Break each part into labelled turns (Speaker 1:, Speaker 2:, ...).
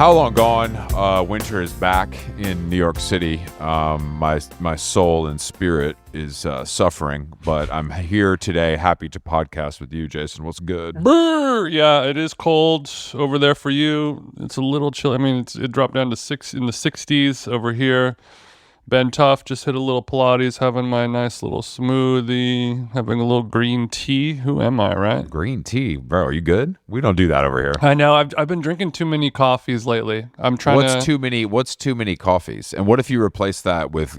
Speaker 1: How long gone? Winter is back in New York City. My soul and spirit is suffering, but I'm here today, happy to podcast with you, Jason. What's good?
Speaker 2: Brr! Yeah, it is cold over there for you. It's a little chill. I mean, it dropped down to in the 60s over here. Been tough. Just hit a little Pilates, having my nice little smoothie, having a little green tea. Who am I, right?
Speaker 1: Green tea, bro. Are you good? We don't do that over here.
Speaker 2: I know. I've been drinking too many coffees lately. I'm trying
Speaker 1: What's too many coffees? And what if you replace that with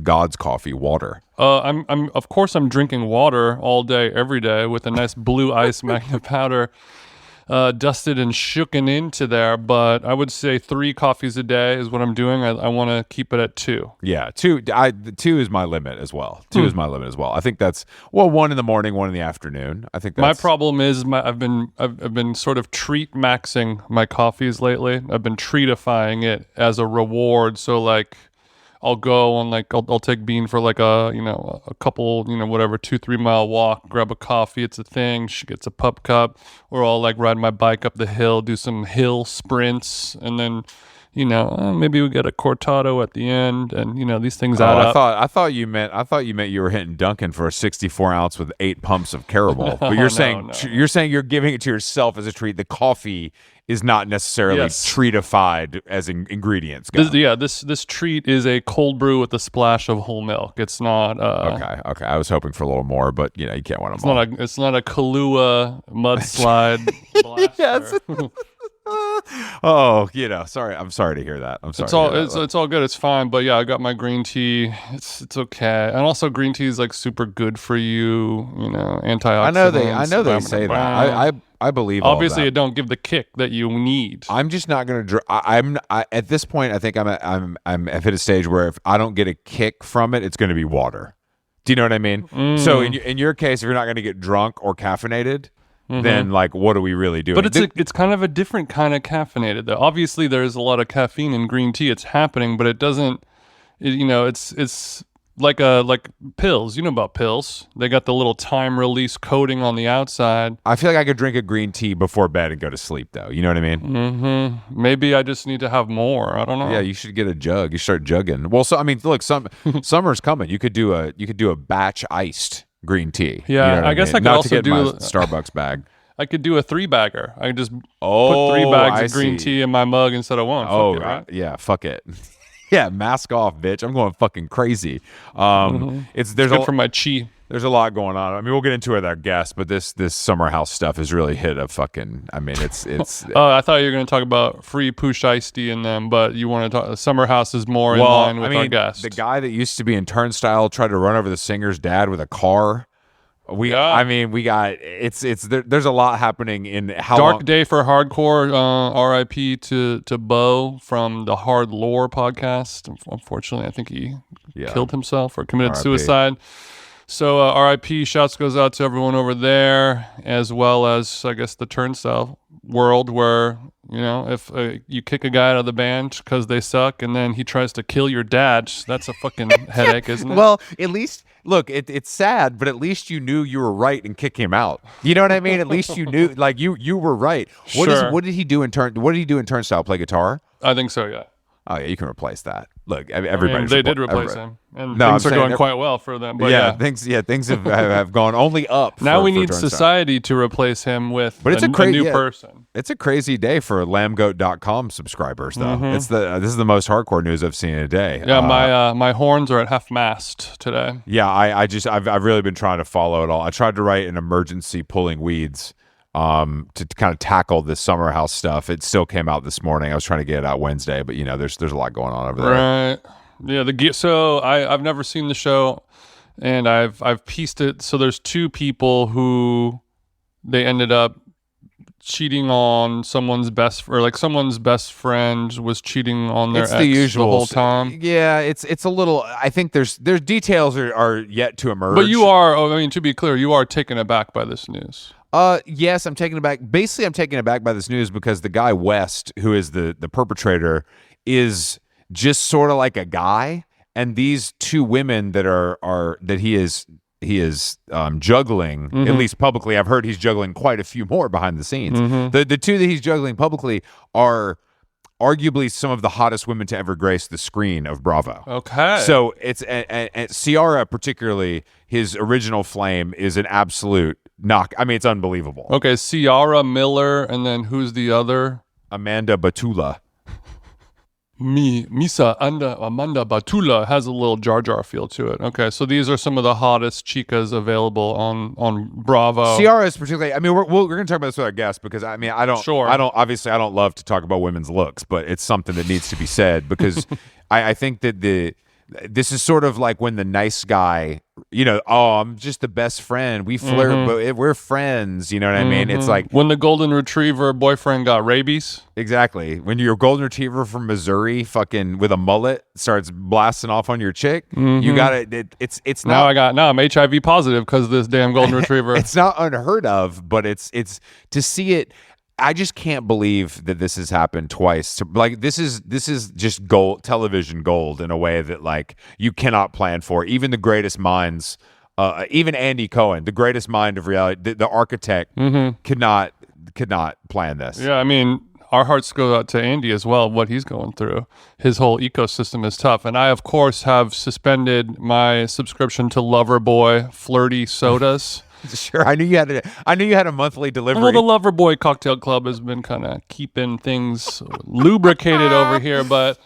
Speaker 1: God's coffee, water?
Speaker 2: Of course I'm drinking water all day, every day, with a nice blue ice Magna powder. Dusted and shooken into there, but I would say 3 coffees a day is what I'm doing. I want to keep it at 2.
Speaker 1: Yeah, 2. 2 is my limit as well. 2 is my limit as well. I think that's 1 in the morning, 1 in the afternoon. I think that's...
Speaker 2: My problem is I've been sort of treat maxing my coffees lately. I've been treatifying it as a reward. So like, I'll go on I'll take Bean for like a couple, 2-3 mile walk, grab a coffee. It's a thing. She gets a pup cup, or I'll like ride my bike up the hill, do some hill sprints, and then, maybe we get a cortado at the end, and these things add up.
Speaker 1: I thought you meant you were hitting Duncan for a 64 ounce with 8 pumps of caramel. But you're saying you're giving it to yourself as a treat. The coffee is not necessarily treatified as ingredients go.
Speaker 2: This treat is a cold brew with a splash of whole milk. It's not
Speaker 1: okay. I was hoping for a little more, but you can't want them all.
Speaker 2: It's not a Kahlua mudslide blaster.
Speaker 1: Yes. Oh, sorry. I'm sorry to hear that. I'm sorry.
Speaker 2: It's all good. It's fine. But yeah, I got my green tea. It's okay. And also, green tea is like super good for you. Antioxidants.
Speaker 1: I know they say that. I believe.
Speaker 2: Obviously,
Speaker 1: all that.
Speaker 2: It don't give the kick that you need.
Speaker 1: I'm just not going to. At this point, I think I've hit a stage where if I don't get a kick from it, it's going to be water. Do you know what I mean? So in your case, if you're not going to get drunk or caffeinated, then like, what are we really doing?
Speaker 2: But it's kind of a different kind of caffeinated though. Obviously, there's a lot of caffeine in green tea. It's happening, but it doesn't. It's like pills. You know about pills? They got the little time release coating on the outside.
Speaker 1: I feel like I could drink a green tea before bed and go to sleep though. You know what I mean?
Speaker 2: Mm-hmm. Maybe I just need to have more. I don't know.
Speaker 1: Yeah, you should get a jug. You start jugging. Well, look, summer's coming. You could do a batch iced green tea.
Speaker 2: Yeah, I guess I could also do
Speaker 1: my Starbucks bag.
Speaker 2: I could do a 3-bagger. I could just put 3 bags of green tea in my mug instead of 1.
Speaker 1: Oh,
Speaker 2: fuck it, right?
Speaker 1: Yeah, fuck it. Yeah, mask off, bitch. I'm going fucking crazy.
Speaker 2: It's good for my chi.
Speaker 1: There's a lot going on. I mean, we'll get into it with our guests, but this summer house stuff has really hit a fucking. I mean, it's.
Speaker 2: I thought you were going to talk about free push iced tea in them, but you want to talk. Summer house is more in line with our guest.
Speaker 1: The guy that used to be in Turnstile tried to run over the singer's dad with a car. We got there's a lot happening in
Speaker 2: Dark Day for Hardcore. R.I.P. to Bo from the Hard Lore podcast. Unfortunately, I think he killed himself or committed suicide. So R.I.P. Shouts goes out to everyone over there, as well as I guess the Turnstile world, where if you kick a guy out of the band because they suck, and then he tries to kill your dad, that's a fucking headache, isn't it?
Speaker 1: Well, at least. Look, it's sad, but at least you knew you were right and kick him out. You know what I mean? At least you knew, like you were right. What did he do in Turnstile? Play guitar?
Speaker 2: I think so. Yeah.
Speaker 1: Oh yeah, you can replace that. Look, everybody.
Speaker 2: They did replace him, and things are going quite well for them. But
Speaker 1: things have gone only up.
Speaker 2: Now we need society to replace him with a new person.
Speaker 1: It's a crazy day for lambgoat.com subscribers, though. This is the most hardcore news I've seen in a day.
Speaker 2: Yeah, my horns are at half mast today.
Speaker 1: Yeah, I've really been trying to follow it all. I tried to write an emergency pulling weeds to kind of tackle this summer house stuff. It still came out this morning. I was trying to get it out Wednesday, but there's a lot going on over there.
Speaker 2: Right. Yeah. So I've never seen the show, and I've pieced it. So there's 2 people who they ended up cheating on someone's best friend was cheating on their ex the whole time.
Speaker 1: Yeah, it's a little. I think there's details are yet to emerge.
Speaker 2: But to be clear, you are taken aback by this news.
Speaker 1: Yes, I'm taken aback. Basically, I'm taken aback by this news because the guy West, who is the perpetrator, is just sort of like a guy, and these 2 women that he is juggling, at least publicly. I've heard he's juggling quite a few more behind the scenes. The 2 that he's juggling publicly are arguably some of the hottest women to ever grace the screen of Bravo.
Speaker 2: Okay.
Speaker 1: So it's and Ciara particularly, his original flame is an absolute knock. I mean, it's unbelievable.
Speaker 2: Okay, Ciara Miller, and then who's the other?
Speaker 1: Amanda Batula.
Speaker 2: Amanda Batula has a little Jar Jar feel to it. Okay, so these are some of the hottest chicas available on Bravo.
Speaker 1: Ciara is particularly. I mean, we're going to talk about this with our guests because I mean, I don't love to talk about women's looks, but it's something that needs to be said because I think that this is sort of like when the nice guy, I'm just the best friend. We flirt, but we're friends. You know what I mean? It's like
Speaker 2: when the golden retriever boyfriend got rabies.
Speaker 1: Exactly. When your golden retriever from Missouri, fucking with a mullet, starts blasting off on your chick, you got it. It's not.
Speaker 2: Now I'm HIV positive because of this damn golden retriever.
Speaker 1: It's not unheard of, but it's to see it. I just can't believe that this has happened twice. Like this is just gold, television gold in a way that like you cannot plan for. Even the greatest minds, even Andy Cohen, the greatest mind of reality, the architect, could not plan this.
Speaker 2: Yeah, I mean, our hearts go out to Andy as well. What he's going through, his whole ecosystem is tough. And I, of course, have suspended my subscription to Loverboy flirty sodas.
Speaker 1: Sure, I knew you had a monthly delivery.
Speaker 2: Well, the Loverboy Cocktail Club has been kind of keeping things lubricated over here, but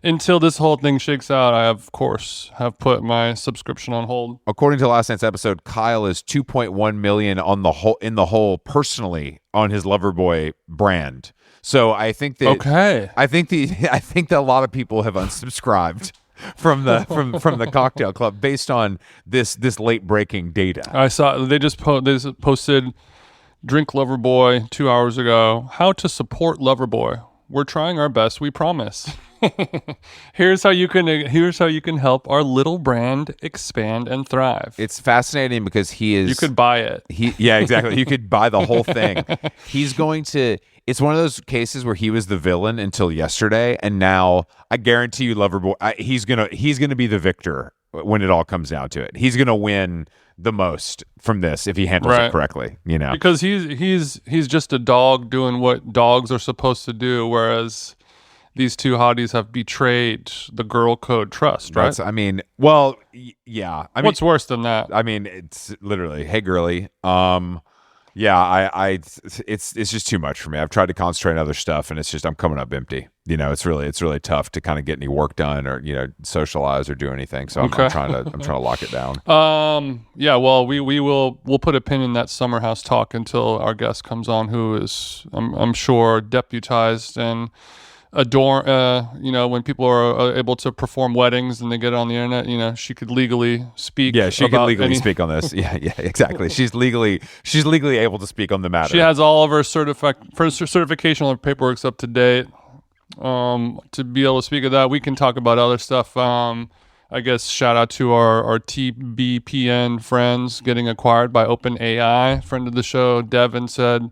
Speaker 2: until this whole thing shakes out, I of course have put my subscription on hold.
Speaker 1: According to last night's episode, Kyle is 2.1 million in the hole personally on his Loverboy brand. So I think that I think that a lot of people have unsubscribed from the Cocktail Club based on this late breaking data.
Speaker 2: I saw they just posted Drink Loverboy 2 hours ago. How to support Loverboy. We're trying our best, we promise. Here's how you can help our little brand expand and thrive.
Speaker 1: It's fascinating because you
Speaker 2: could buy it.
Speaker 1: Yeah, exactly. You could buy the whole thing. It's one of those cases where he was the villain until yesterday, and now I guarantee you, Loverboy, he's gonna be the victor when it all comes down to it. He's gonna win the most from this if he handles it correctly. Because
Speaker 2: he's just a dog doing what dogs are supposed to do, whereas these two hotties have betrayed the girl code trust. Right?
Speaker 1: Yeah.
Speaker 2: What's worse than that?
Speaker 1: I mean, it's literally, hey, girly. Yeah, it's just too much for me. I've tried to concentrate on other stuff, and it's just I'm coming up empty. It's really tough to kind of get any work done or socialize or do anything. So I'm trying to lock it down.
Speaker 2: Yeah. Well, we'll put a pin in that summer house talk until our guest comes on, who is I'm sure deputized and adore. When people are able to perform weddings and they get it on the internet, she could legally speak.
Speaker 1: Yeah, she could legally speak on this. Yeah, exactly. She's legally able to speak on the matter.
Speaker 2: She has all of her certification, all her paperwork's up to date. To be able to speak of that, we can talk about other stuff. I guess shout out to our TBPN friends getting acquired by OpenAI. Friend of the show, Devin, said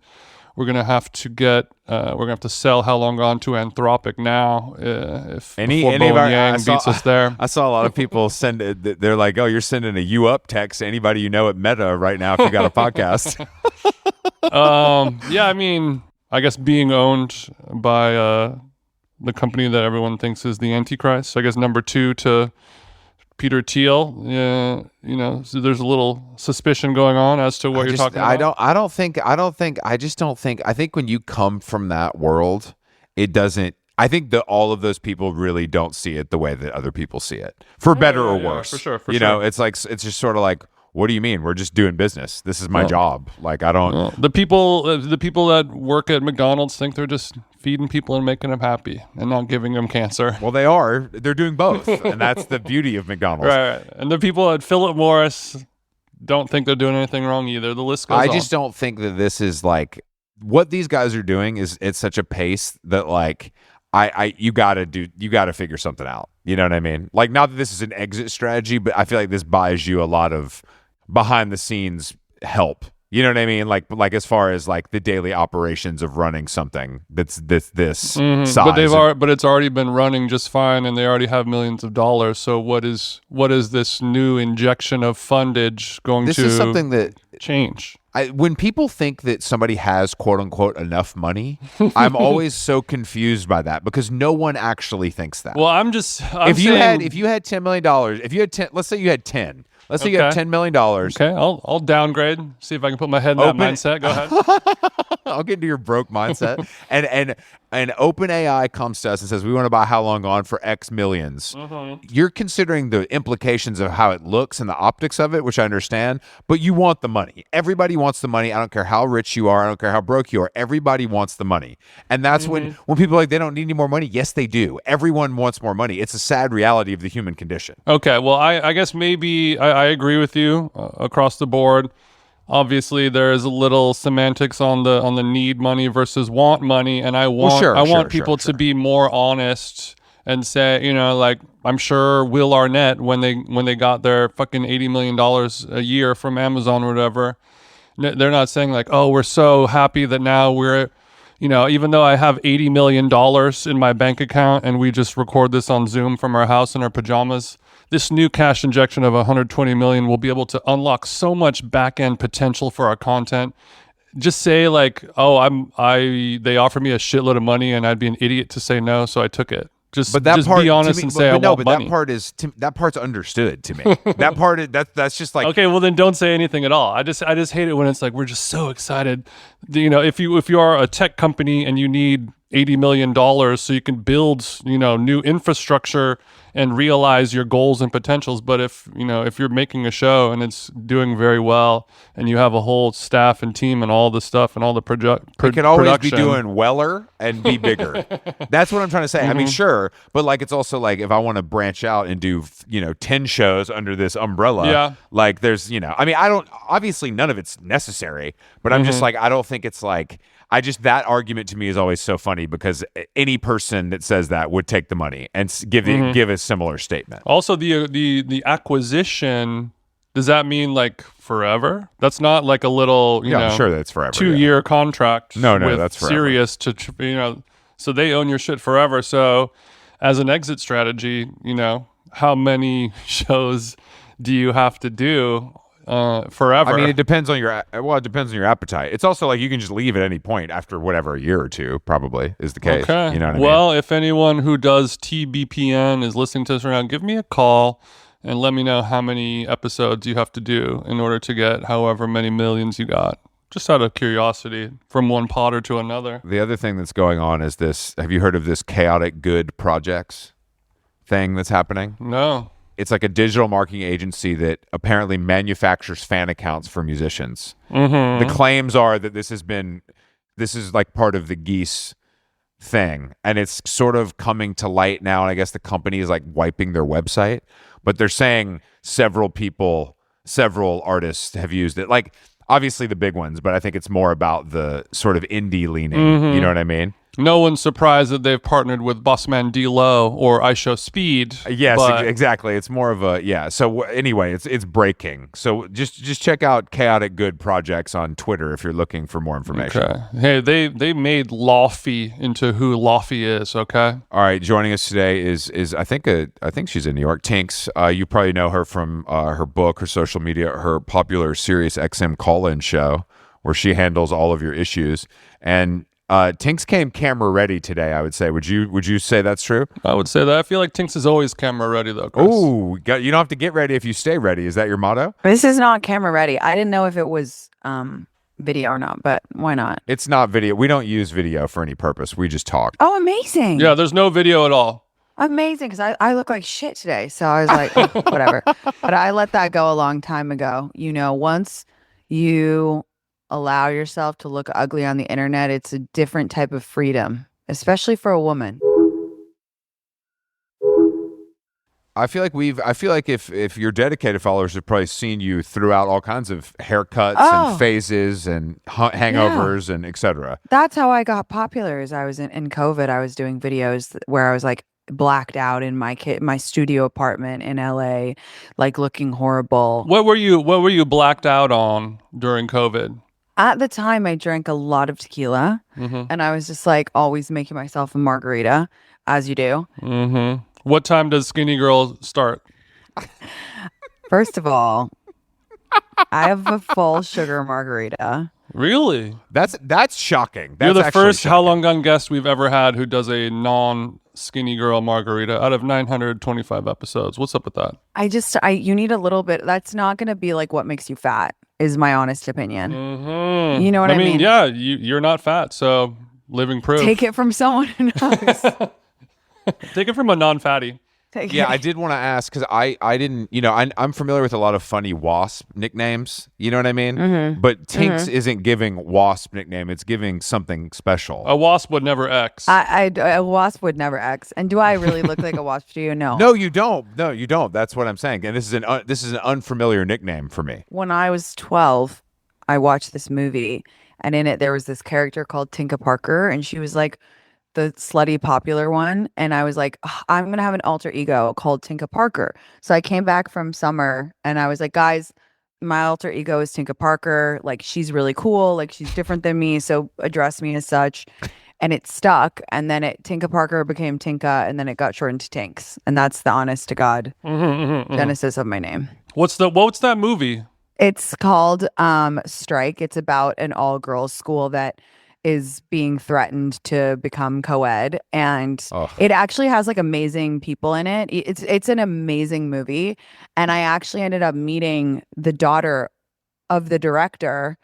Speaker 2: we're gonna have to sell How Long Gone to Anthropic now if Yang beats us there.
Speaker 1: I saw a lot of people send it. They're like, "Oh, you're sending a you up text to anybody you know at Meta right now if you got a podcast."
Speaker 2: Yeah, I mean, I guess being owned by the company that everyone thinks is the Antichrist. I guess number 2 to Peter Thiel. So there's a little suspicion going on as to what you're talking about.
Speaker 1: I think when you come from that world, it doesn't. I think that all of those people really don't see it the way that other people see it, for better or worse.
Speaker 2: For sure.
Speaker 1: It's like it's just sort of like, what do you mean? We're just doing business. This is my job. Like I don't.
Speaker 2: The people that work at McDonald's think they're just feeding people and making them happy and not giving them cancer.
Speaker 1: Well, they are. They're doing both, and that's the beauty of McDonald's.
Speaker 2: Right. And the people at Philip Morris don't think they're doing anything wrong either. The list goes on.
Speaker 1: I just don't think that this is like what these guys are doing is at such a pace that like you gotta figure something out. You know what I mean? Like, not that this is an exit strategy, but I feel like this buys you a lot of behind the scenes help. You know what I mean? Like as far as like the daily operations of running something that's this size.
Speaker 2: But it's already been running just fine, and they already have millions of dollars. So what is this new injection of fundage going to?
Speaker 1: This is something that
Speaker 2: change.
Speaker 1: When people think that somebody has quote unquote enough money, I'm always so confused by that because no one actually thinks that.
Speaker 2: Well, I'm
Speaker 1: if you had $10 million, if you had 10, let's say you had 10, let's say you had $10 million.
Speaker 2: Okay, I'll downgrade. See if I can put my head in that mindset. Go ahead.
Speaker 1: I'll get into your broke mindset. and OpenAI comes to us and says, we want to buy How Long Gone for X millions. You're considering the implications of how it looks and the optics of it, which I understand, but you want the money. Everybody wants the money. I don't care how rich you are. I don't care how broke you are. Everybody wants the money. And that's when people are like, they don't need any more money. Yes, they do. Everyone wants more money. It's a sad reality of the human condition.
Speaker 2: Okay, well, I guess maybe I agree with you across the board. Obviously, there is a little semantics on the need money versus want money, and I want people to be more honest and say, like I'm sure Will Arnett when they got their fucking $80 million a year from Amazon or whatever, they're not saying like, oh, we're so happy that now we're, even though I have $80 million in my bank account and we just record this on Zoom from our house in our pajamas, this new cash injection of 120 million will be able to unlock so much back-end potential for our content. Just say like, oh, they offered me a shitload of money and I'd be an idiot to say no, so I took it. Just be honest and say I want money.
Speaker 1: That part's understood to me. That part that's just like,
Speaker 2: okay, well then don't say anything at all. I just hate it when it's like we're just so excited. If you are a tech company and you need $80 million so you can build new infrastructure and realize your goals and potentials, but if you're making a show and it's doing very well and you have a whole staff and team and all the stuff and all the
Speaker 1: it can always be doing weller and be bigger. That's what I'm trying to say. I mean, sure, but like it's also like if I want to branch out and do 10 shows under this umbrella, like there's I mean, I don't, obviously none of it's necessary, but I'm just like, I don't think it's like, that argument to me is always so funny because any person that says that would take the money and give a similar statement.
Speaker 2: Also, the acquisition, does that mean like forever? That's not like a little
Speaker 1: I'm sure that's forever.
Speaker 2: 2-year contract.
Speaker 1: No,
Speaker 2: with
Speaker 1: that's forever.
Speaker 2: Sirius so they own your shit forever. So as an exit strategy, how many shows do you have to do? Forever.
Speaker 1: I mean, it depends on your appetite. It's also like you can just leave at any point after whatever, a year or two, probably is the case.
Speaker 2: Okay.
Speaker 1: You know what I mean?
Speaker 2: Well, if anyone who does TBPN is listening to this right now, give me a call and let me know how many episodes you have to do in order to get however many millions you got. Just out of curiosity, from one potter to another.
Speaker 1: The other thing that's going on is this. Have you heard of this chaotic good projects thing that's happening?
Speaker 2: No.
Speaker 1: It's like a digital marketing agency that apparently manufactures fan accounts for musicians. The claims are that this is like part of the Geese thing, and it's sort of coming to light now. And I guess the company is like wiping their website, but they're saying several artists have used it. Like obviously the big ones, but I think it's more about the sort of indie leaning. You know what I mean?
Speaker 2: No one's surprised that they've partnered with Bossman D-Lo or I Show Speed.
Speaker 1: Yes, exactly. It's more of a So anyway, it's breaking. So just check out Chaotic Good Projects on Twitter if you're looking for more information.
Speaker 2: Okay. Hey, they made Laufey into who Laufey is. Okay.
Speaker 1: All right. Joining us today is I think she's in New York. Tinx. You probably know her from her book, her social media, her popular Sirius XM call-in show where she handles all of your issues. And Tinx came camera ready today, I would say. Would you say that's true?
Speaker 2: I would say that. I feel like Tinx is always camera ready, though, Chris.
Speaker 1: Oh, you don't have to get ready if you stay ready. Is that your motto?
Speaker 3: This is not camera ready. I didn't know if it was video or not, but why not?
Speaker 1: It's not video. We don't use video for any purpose. We just talk.
Speaker 3: Oh, amazing.
Speaker 2: Yeah, there's no video at all.
Speaker 3: Amazing, because I look like shit today. So I was like, whatever. But I let that go a long time ago. Once you allow yourself to look ugly on the internet, it's a different type of freedom, especially for a woman.
Speaker 1: I feel like if your dedicated followers have probably seen you throughout all kinds of haircuts and phases and hangovers and etc.
Speaker 3: That's how I got popular. As I was in COVID, I was doing videos where I was like blacked out in my studio apartment in LA, like looking horrible.
Speaker 2: What were you blacked out on during COVID?
Speaker 3: At the time, I drank a lot of tequila, and I was just like always making myself a margarita, as you do.
Speaker 2: What time does Skinny Girl start?
Speaker 3: First of all, I have a full sugar margarita.
Speaker 2: Really?
Speaker 1: That's shocking. That's
Speaker 2: You're the
Speaker 1: actually
Speaker 2: first
Speaker 1: shocking.
Speaker 2: How Long Gone guest we've ever had who does a non-skinny girl margarita out of 925 episodes. What's up with that?
Speaker 3: You need a little bit. That's not going to be like what makes you fat, is my honest opinion.
Speaker 2: Mm-hmm.
Speaker 3: You know what I mean?
Speaker 2: Yeah, you're not fat, so living proof.
Speaker 3: Take it from someone who knows.
Speaker 2: Take it from a non-fatty.
Speaker 1: Yeah, I did want to ask because I didn't, I'm familiar with a lot of funny wasp nicknames. You know what I mean?
Speaker 3: Mm-hmm.
Speaker 1: But Tinx isn't giving wasp nickname; it's giving something special.
Speaker 2: A wasp would never X.
Speaker 3: A wasp would never X. And do I really look like a wasp to you? No.
Speaker 1: No, you don't. No, you don't. That's what I'm saying. And this is an unfamiliar nickname for me.
Speaker 3: When I was 12, I watched this movie, and in it there was this character called Tinka Parker, and she was like the slutty popular one. And I was like, "Ugh, I'm gonna have an alter ego called Tinka Parker." So I came back from summer and I was like, guys, my alter ego is Tinka Parker. Like, she's really cool. Like, she's different than me, so address me as such. And it stuck. And then Tinka Parker became Tinka, and then it got shortened to Tinx. And that's the honest to God genesis of my name.
Speaker 2: What's that movie?
Speaker 3: It's called Strike. It's about an all-girls school that is being threatened to become co-ed, and it actually has like amazing people in it. It's an amazing movie, and I actually ended up meeting the daughter of the director,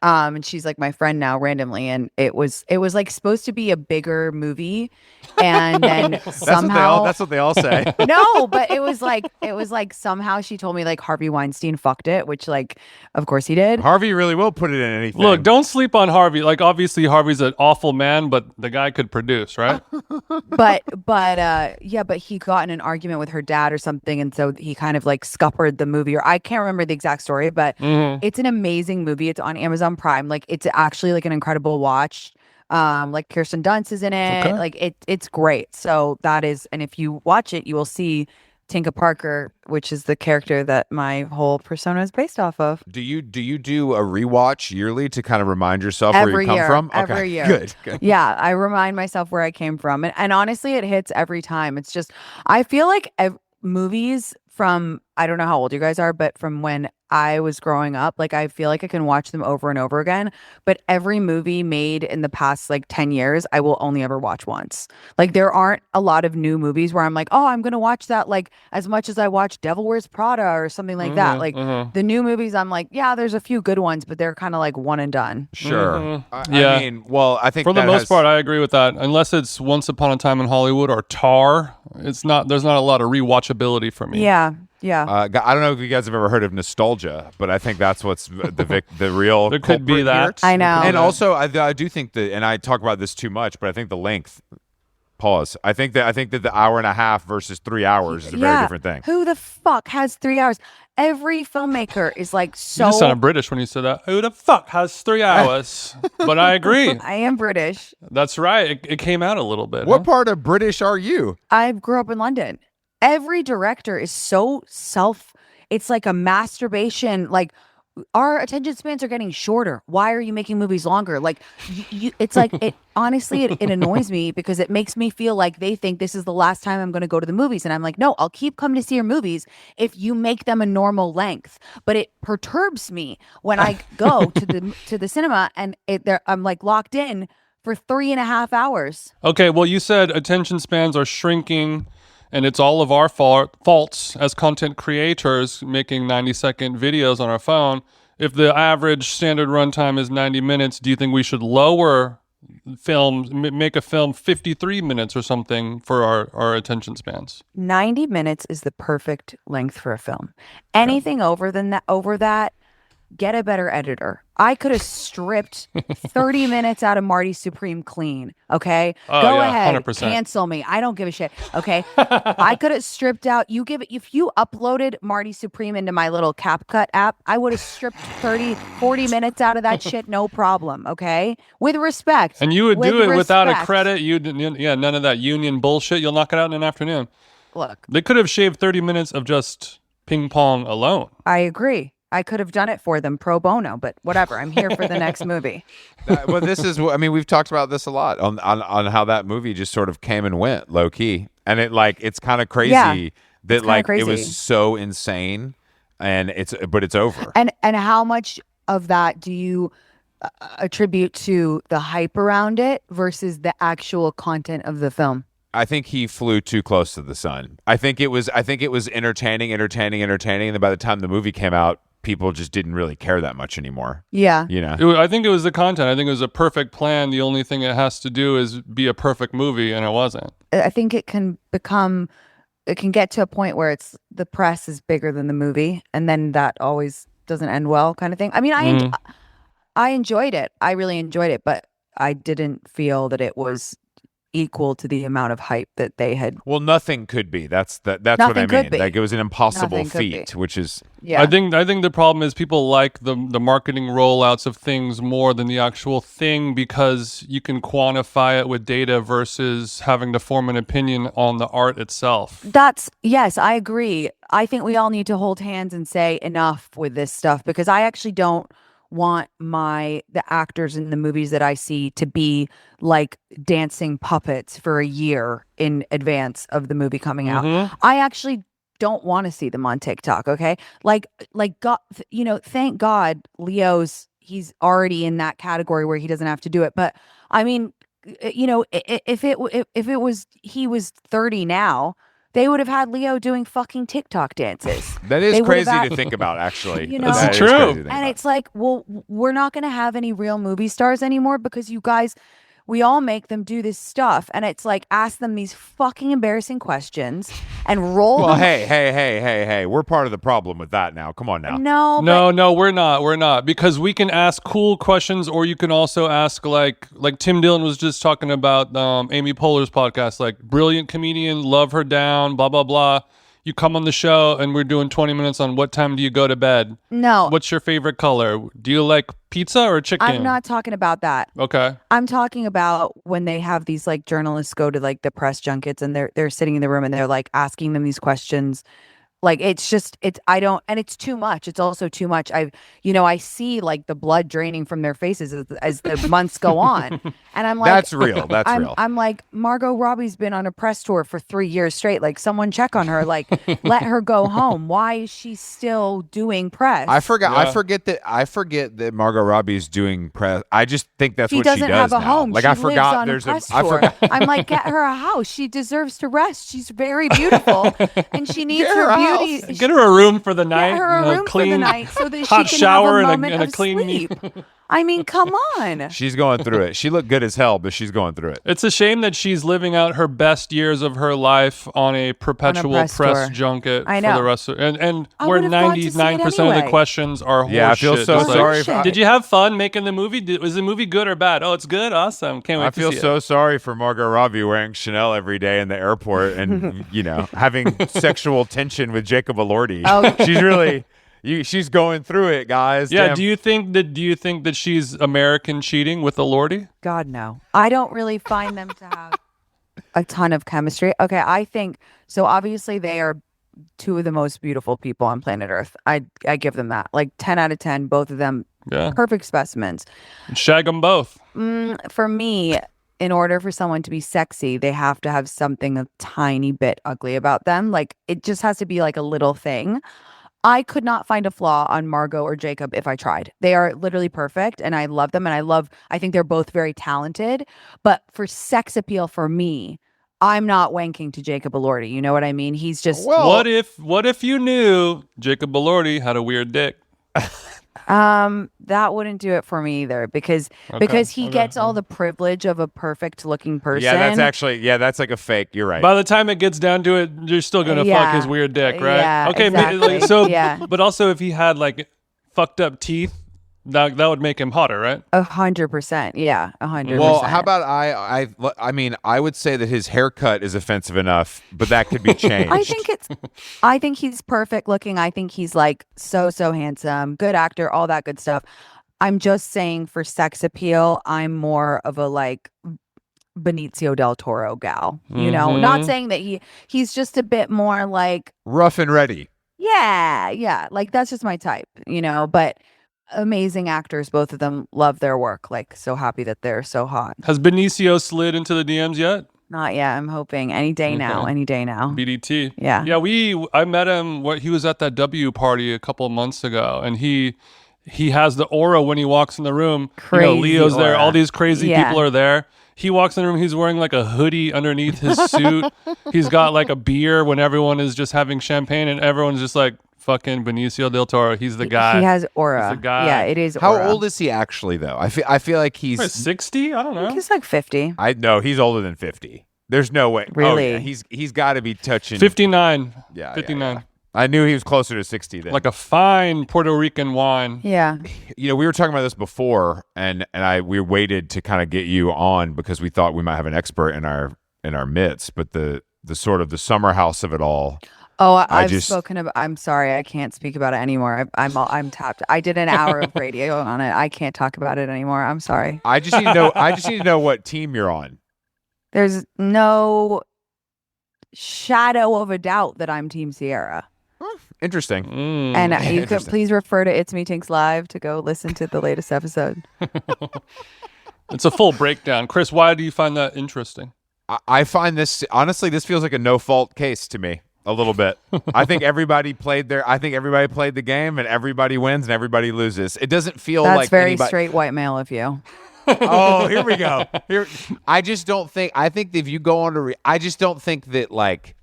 Speaker 3: and she's like my friend now randomly, and it was like supposed to be a bigger movie, and then somehow
Speaker 1: that's what they all say.
Speaker 3: no, but it was like somehow she told me like Harvey Weinstein fucked it, which like of course he did.
Speaker 1: Harvey really will put it in anything.
Speaker 2: Look, don't sleep on Harvey. Like, obviously Harvey's an awful man, but the guy could produce, right?
Speaker 3: but he got in an argument with her dad or something, and so he kind of like scuppered the movie, or I can't remember the exact story, but it's an amazing movie. It's on Amazon Prime. Like, it's actually like an incredible watch. Like Kirsten Dunst is in it.
Speaker 2: Okay.
Speaker 3: Like it's great. So that is, and if you watch it, you will see Tinka Parker, which is the character that my whole persona is based off of.
Speaker 1: Do you do a rewatch yearly to kind of remind yourself where you come from?
Speaker 3: Every year.
Speaker 1: Good.
Speaker 3: Yeah, I remind myself where I came from, and honestly, it hits every time. It's just I feel like movies from, I don't know how old you guys are, but from when I was growing up, like I feel like I can watch them over and over again. But every movie made in the past like 10 years, I will only ever watch once. Like, there aren't a lot of new movies where I'm like, oh, I'm going to watch that like as much as I watch Devil Wears Prada or something like that. Like the new movies, I'm like, yeah, there's a few good ones, but they're kind of like one and done.
Speaker 1: Sure.
Speaker 2: Yeah.
Speaker 1: I mean, well, I think
Speaker 2: For the
Speaker 1: that
Speaker 2: most part, I agree with that. Unless it's Once Upon a Time in Hollywood or Tar, there's not a lot of rewatchability for me.
Speaker 3: Yeah. Yeah.
Speaker 1: I don't know if you guys have ever heard of nostalgia, but I think that's what's the real.
Speaker 2: There could be
Speaker 1: culprit
Speaker 2: that.
Speaker 1: here.
Speaker 3: I know.
Speaker 1: And also, I do think that, and I talk about this too much, but I think the length. Pause. I think that the hour and a half versus 3 hours is a very different thing.
Speaker 3: Who the fuck has 3 hours? Every filmmaker is like so.
Speaker 2: You just sounded British when you said that. Who the fuck has 3 hours? But I agree.
Speaker 3: I am British.
Speaker 2: That's right. It came out a little bit.
Speaker 1: What part of British are you?
Speaker 3: I grew up in London. Every director is so it's like a masturbation. Like, our attention spans are getting shorter. Why are you making movies longer? Like, it's like, it honestly, it annoys me because it makes me feel like they think this is the last time I'm going to go to the movies. And I'm like, no, I'll keep coming to see your movies if you make them a normal length. But it perturbs me when I go to the cinema and I'm like locked in for 3.5 hours.
Speaker 2: Okay, well, you said attention spans are shrinking, and it's all of our faults as content creators making 90-second videos on our phone. If the average standard runtime is 90 minutes, do you think we should lower films, make a film 53 minutes or something for our attention spans?
Speaker 3: 90 minutes is the perfect length for a film. Anything over that, get a better editor. I could have stripped 30 minutes out of Marty Supreme clean. Okay, go ahead,
Speaker 2: 100%.
Speaker 3: Cancel me. I don't give a shit. Okay, I could have stripped out. If you uploaded Marty Supreme into my little CapCut app, I would have stripped 40 minutes out of that shit, no problem. Okay, with respect.
Speaker 2: And you would do it without a
Speaker 3: respect.
Speaker 2: credit. None of that union bullshit. You'll knock it out in an afternoon.
Speaker 3: Look,
Speaker 2: They could have shaved 30 minutes of just ping pong alone.
Speaker 3: I agree. I could have done it for them pro bono, but whatever. I'm here for the next movie.
Speaker 1: Well, this is. I mean, we've talked about this a lot on how that movie just sort of came and went low key, and it's kind of crazy that
Speaker 3: kinda
Speaker 1: like
Speaker 3: crazy.
Speaker 1: it was so insane. and it's over.
Speaker 3: And how much of that do you attribute to the hype around it versus the actual content of the film?
Speaker 1: I think he flew too close to the sun. I think it was entertaining, and then by the time the movie came out, people just didn't really care that much anymore.
Speaker 3: Yeah.
Speaker 1: You know?
Speaker 2: I think it was the content. I think it was a perfect plan. The only thing it has to do is be a perfect movie, and it wasn't.
Speaker 3: I think it can get to a point where it's the press is bigger than the movie, and then that always doesn't end well, kind of thing. I mean, I enjoyed it. I really enjoyed it, but I didn't feel that it was equal to the amount of hype that they had.
Speaker 1: Well, nothing could be. That's what I mean. Like, it was an impossible feat, which is.
Speaker 3: Yeah.
Speaker 2: I think the problem is people like the marketing rollouts of things more than the actual thing, because you can quantify it with data versus having to form an opinion on the art itself.
Speaker 3: Yes, I agree. I think we all need to hold hands and say enough with this stuff, because I actually don't want the actors in the movies that I see to be like dancing puppets for a year in advance of the movie coming out. I actually don't want to see them on TikTok. Okay. Like God, thank God he's already in that category where he doesn't have to do it. But I mean, if it was, he was 30 now, they would have had Leo doing fucking TikTok dances.
Speaker 1: That is crazy to think about, actually.
Speaker 2: It's true.
Speaker 3: And it's like, well, we're not going to have any real movie stars anymore because you guys, we all make them do this stuff. And it's like, ask them these fucking embarrassing questions and roll them.
Speaker 1: Well, hey. We're part of the problem with that now. Come on now.
Speaker 2: No, we're not. We're not. Because we can ask cool questions, or you can also ask like Tim Dillon was just talking about Amy Poehler's podcast, like brilliant comedian, love her down, blah, blah, blah. You come on the show and we're doing 20 minutes on what time do you go to bed?
Speaker 3: No.
Speaker 2: What's your favorite color? Do you like pizza or chicken?
Speaker 3: I'm not talking about that.
Speaker 2: Okay.
Speaker 3: I'm talking about when they have these like journalists go to like the press junkets and they're sitting in the room and they're like asking them these questions. Like, it's too much. It's also too much. I see like the blood draining from their faces as the months go on. And I'm like,
Speaker 1: that's real. Real.
Speaker 3: I'm like, Margot Robbie's been on a press tour for 3 years straight. Like, someone check on her. Like, let her go home. Why is she still doing press?
Speaker 1: I forget that Margot Robbie's doing press. I just think that's what she does now.
Speaker 3: She doesn't have a home.
Speaker 1: Like,
Speaker 3: she
Speaker 1: I forgot
Speaker 3: lives on
Speaker 1: there's
Speaker 3: a press tour.
Speaker 1: forgot.
Speaker 3: I'm like, get her a house. She deserves to rest. She's very beautiful, and she needs her beauty.
Speaker 2: Get her a room for the night.
Speaker 3: Get her a room
Speaker 2: clean,
Speaker 3: for the night so that
Speaker 2: hot
Speaker 3: she can
Speaker 2: shower
Speaker 3: have a
Speaker 2: and
Speaker 3: moment
Speaker 2: a
Speaker 3: of
Speaker 2: clean
Speaker 3: sleep. I mean, come on.
Speaker 1: She's going through it. She looked good as hell, but she's going through it.
Speaker 2: It's a shame that she's living out her best years of her life on a perpetual press junket
Speaker 3: I know.
Speaker 2: for the rest of and
Speaker 3: I
Speaker 2: where
Speaker 3: would have gone to see it
Speaker 2: 99% of
Speaker 3: anyway.
Speaker 2: the questions are horseshit.
Speaker 1: Yeah, I feel so
Speaker 2: It's like,
Speaker 1: sorry.
Speaker 2: did you have fun making the movie? Was the movie good or bad? Oh, it's good. Awesome. Can't wait
Speaker 1: I
Speaker 2: to
Speaker 1: feel
Speaker 2: see
Speaker 1: so
Speaker 2: it.
Speaker 1: sorry for Margot Robbie wearing Chanel every day in the airport and, having sexual tension with Jacob Elordi.
Speaker 3: Oh.
Speaker 1: She's really... she's going through it, guys.
Speaker 2: Yeah.
Speaker 1: Damn.
Speaker 2: Do you think that she's American cheating with Elordi?
Speaker 3: God, no. I don't really find them to have a ton of chemistry. Okay, I think so. Obviously, they are two of the most beautiful people on planet Earth. I give them that. Like 10 out of 10, both of them.
Speaker 2: Yeah.
Speaker 3: Perfect specimens.
Speaker 2: Shag them both.
Speaker 3: For me, in order for someone to be sexy, they have to have something a tiny bit ugly about them. Like, it just has to be like a little thing. I could not find a flaw on Margot or Jacob if I tried. They are literally perfect, and I love them, and I think they're both very talented. But for sex appeal for me, I'm not wanking to Jacob Elordi. You know what I mean? He's just...
Speaker 1: Well,
Speaker 2: what if you knew Jacob Elordi had a weird dick?
Speaker 3: That wouldn't do it for me either, because he gets all the privilege of a perfect looking person.
Speaker 1: Yeah, that's like a fake. You're right.
Speaker 2: By the time it gets down to it, you're still gonna fuck his weird dick, right?
Speaker 3: Yeah,
Speaker 2: okay,
Speaker 3: exactly.
Speaker 2: but also if he had like fucked up teeth, that would make him hotter, right?
Speaker 3: 100%. Yeah, 100%.
Speaker 1: Well, how about I mean, I would say that his haircut is offensive enough, but that could be changed.
Speaker 3: I think he's perfect looking. I think he's like so handsome, good actor, all that good stuff. I'm just saying for sex appeal, I'm more of a like Benicio Del Toro gal. Not saying that he's just a bit more like
Speaker 1: rough and ready.
Speaker 3: Yeah. Like, that's just my type, but amazing actors, both of them. Love their work. Like, so happy that they're so hot.
Speaker 2: Has Benicio slid into the DMs yet?
Speaker 3: Not yet. I'm hoping any day now.
Speaker 2: Okay.
Speaker 3: Any day now.
Speaker 2: BDT.
Speaker 3: Yeah.
Speaker 2: Yeah, I met him. He was at that W party a couple of months ago, and he has the aura when he walks in the room.
Speaker 3: Crazy
Speaker 2: Leo's there.
Speaker 3: aura.
Speaker 2: All these crazy
Speaker 3: Yeah.
Speaker 2: people are there. He walks in the room. He's wearing like a hoodie underneath his suit. He's got like a beer when everyone is just having champagne, and everyone's just like, fucking Benicio Del Toro. He's the guy.
Speaker 3: He has aura.
Speaker 2: He's the guy.
Speaker 3: Yeah, it is
Speaker 1: How
Speaker 3: aura.
Speaker 1: old is he actually, though? I feel like he's
Speaker 2: 60. I don't know.
Speaker 3: He's like 50.
Speaker 1: I know he's older than 50. There's no way.
Speaker 3: Really?
Speaker 1: Oh, yeah. He's got to be touching
Speaker 2: 59.
Speaker 1: Yeah,
Speaker 2: 59.
Speaker 1: yeah. I knew he was closer to 60 then.
Speaker 2: Like a fine Puerto Rican wine.
Speaker 3: Yeah.
Speaker 1: We were talking about this before, and we waited to kind of get you on because we thought we might have an expert in our midst. But the sort of the summer house of it all.
Speaker 3: Oh, I've spoken about. I'm sorry, I can't speak about it anymore. I'm tapped. I did an hour of radio on it. I can't talk about it anymore. I'm sorry.
Speaker 1: I just need to know. I just need to know what team you're on.
Speaker 3: There's no shadow of a doubt that I'm Team Sierra.
Speaker 1: Interesting.
Speaker 3: And you could please refer to It's Me Tinx Live to go listen to the latest episode.
Speaker 2: It's a full breakdown. Chris, why do you find that interesting?
Speaker 1: I find this, honestly, this feels like a no-fault case to me. A little bit. I think everybody played the game, and everybody wins and everybody loses. It doesn't feel
Speaker 3: That's
Speaker 1: like
Speaker 3: very straight white male of you.
Speaker 1: Oh, here we go. I just don't think. I think if you go on to, I just don't think that like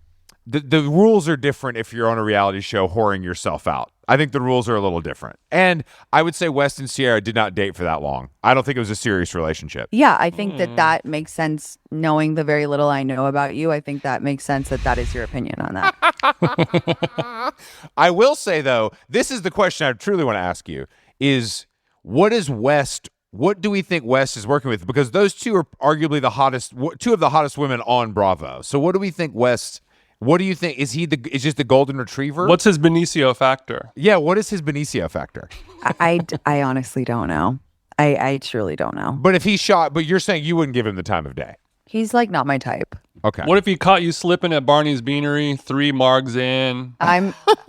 Speaker 1: the rules are different if you're on a reality show whoring yourself out. I think the rules are a little different. And I would say West and Sierra did not date for that long. I don't think it was a serious relationship.
Speaker 3: Yeah, I think that makes sense. Knowing the very little I know about you, I think that makes sense that is your opinion on that.
Speaker 1: I will say, though, this is the question I truly want to ask you, is what do we think West is working with? Because those two are arguably two of the hottest women on Bravo. So what do we think West... What do you think? Is he just the golden retriever?
Speaker 2: What's his Benicio factor?
Speaker 1: Yeah, what is his Benicio factor?
Speaker 3: I honestly don't know. I truly don't know.
Speaker 1: But if he's shot, but you're saying you wouldn't give him the time of day.
Speaker 3: He's like not my type.
Speaker 1: Okay.
Speaker 2: What if he caught you slipping at Barney's Beanery, 3 margs in?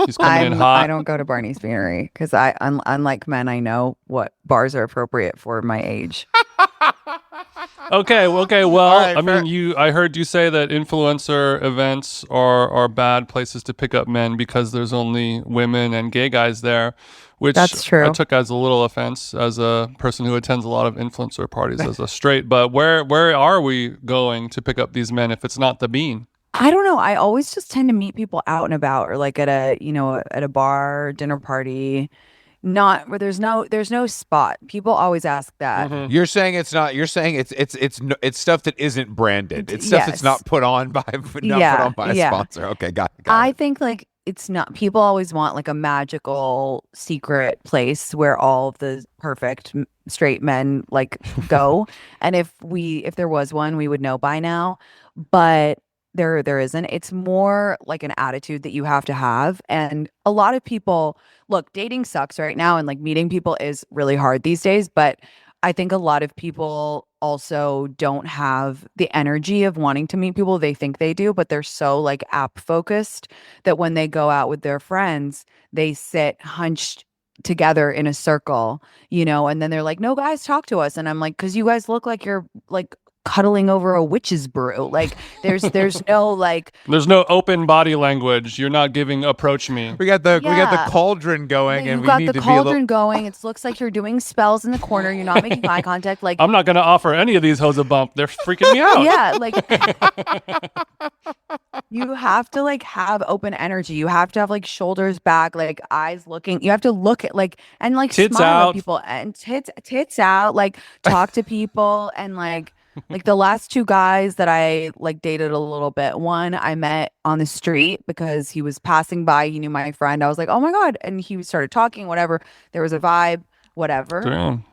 Speaker 2: He's coming in hot.
Speaker 3: I don't go to Barney's Beanery because unlike men, I know what bars are appropriate for my age.
Speaker 2: Okay. Well,
Speaker 1: right,
Speaker 2: I heard you say that influencer events are bad places to pick up men because there's only women and gay guys there, which
Speaker 3: That's true.
Speaker 2: I took as a little offense as a person who attends a lot of influencer parties as a straight. But where are we going to pick up these men if it's not the Bean?
Speaker 3: I don't know. I always just tend to meet people out and about, or like at a bar, dinner party. Not where there's no spot. People always ask that.
Speaker 1: Mm-hmm. You're saying it's not. You're saying it's stuff that isn't branded. It's stuff that's not put on by a sponsor. Okay, got it.
Speaker 3: I think like it's not. People always want like a magical secret place where all of the perfect straight men like go. And if there was one, we would know by now. But there isn't. It's more like an attitude that you have to have. And a lot of people, look, dating sucks right now, and like meeting people is really hard these days. But I think a lot of people also don't have the energy of wanting to meet people. They think they do, but they're so like app focused that when they go out with their friends, they sit hunched together in a circle, and then they're like, no, guys, talk to us. And I'm like, because you guys look like you're like cuddling over a witch's brew. Like there's no
Speaker 2: open body language. You're not giving approach me.
Speaker 1: We got the cauldron going, and we need to be
Speaker 3: cauldron going. It looks like you're doing spells in the corner. You're not making eye contact. Like
Speaker 2: I'm not gonna offer any of these hoes a bump. They're freaking me out.
Speaker 3: Yeah, like you have to like have open energy. You have to have like shoulders back, like eyes looking. You have to look at like and like
Speaker 2: tits
Speaker 3: smile
Speaker 2: out.
Speaker 3: at people and tits out. Like talk to people and like the last 2 guys that I like dated a little bit. One I met on the street because he was passing by. He knew my friend. I was like, oh my God. And he started talking, whatever. There was a vibe, whatever.
Speaker 2: Damn.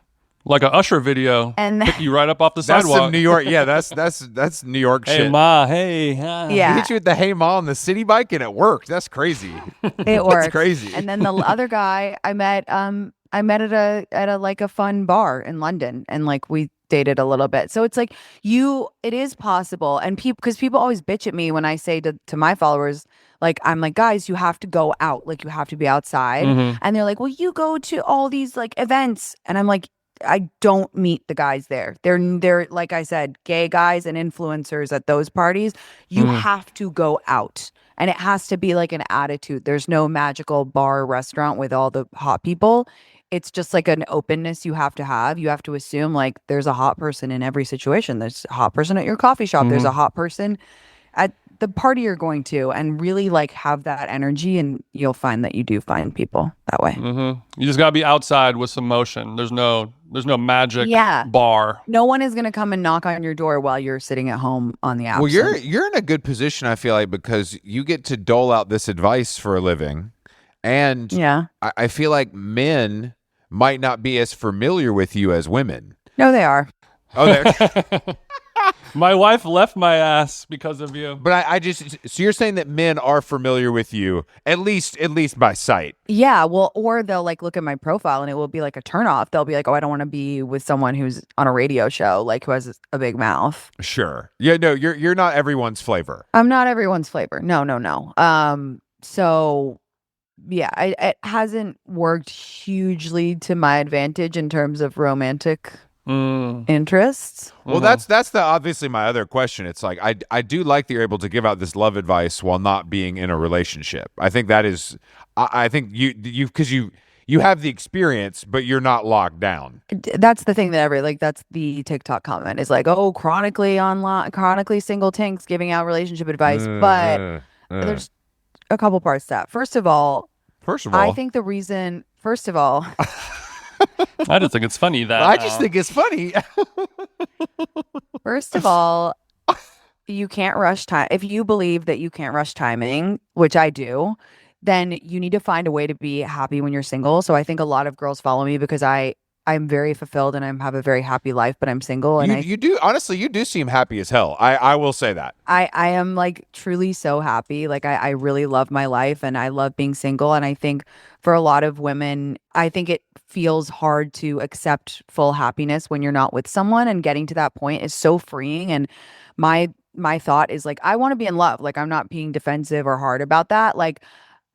Speaker 2: Like a Usher video.
Speaker 3: And
Speaker 2: pick you right up off the sidewalk.
Speaker 1: That's New York. Yeah, that's New York shit.
Speaker 2: Hey ma, hey. Huh.
Speaker 3: Yeah.
Speaker 1: He hit you with the hey ma on the city bike and it worked. That's crazy.
Speaker 3: It worked.
Speaker 1: That's crazy.
Speaker 3: And then the other guy I met at a like a fun bar in London, and like we dated a little bit. So it's like it is possible. And because people always bitch at me when I say to my followers, like, I'm like, guys, you have to go out. Like, you have to be outside.
Speaker 2: Mm-hmm.
Speaker 3: And they're like, well, you go to all these like events. And I'm like, I don't meet the guys there. They're like I said, gay guys and influencers at those parties. You have to go out. And it has to be like an attitude. There's no magical bar or restaurant with all the hot people. It's just like an openness you have to have. You have to assume like there's a hot person in every situation. There's a hot person at your coffee shop. There's a hot person at the party you're going to, and really like have that energy, and you'll find that you do find people that way.
Speaker 2: You just gotta be outside with some motion. There's no magic bar.
Speaker 3: No one is gonna come and knock on your door while you're sitting at home on the absinthe.
Speaker 1: Well, you're in a good position, I feel like, because you get to dole out this advice for a living, and I feel like men might not be as familiar with you as women.
Speaker 3: No, they are.
Speaker 1: Oh, they're.
Speaker 2: My wife left my ass because of you.
Speaker 1: But I just, so you're saying that men are familiar with you, at least by sight.
Speaker 3: Yeah, well, or they'll like look at my profile and it will be like a turnoff. They'll be like, oh, I don't want to be with someone who's on a radio show, like who has a big mouth.
Speaker 1: Sure. Yeah, no, you're not everyone's flavor.
Speaker 3: I'm not everyone's flavor. No. So yeah, it hasn't worked hugely to my advantage in terms of romantic interests.
Speaker 1: Well, that's the obviously my other question. It's like I do like that you're able to give out this love advice while not being in a relationship. I think that is I think you because you have the experience, but you're not locked down.
Speaker 3: That's the thing that that's the TikTok comment is like, oh, chronically single Tinx giving out relationship advice. But there's a couple parts to that. First of all, I think the reason,
Speaker 2: I just think it's funny that
Speaker 1: I just think it's funny.
Speaker 3: First of all, you can't rush time. If you believe that you can't rush timing, which I do, then you need to find a way to be happy when you're single. So I think a lot of girls follow me because I'm very fulfilled and I have a very happy life, but I'm single. And
Speaker 1: you do honestly, you do seem happy as hell. I will say that.
Speaker 3: I am like truly so happy. Like I really love my life and I love being single. And I think for a lot of women, I think it feels hard to accept full happiness when you're not with someone, and getting to that point is so freeing. And my thought is like, I want to be in love. Like I'm not being defensive or hard about that. Like,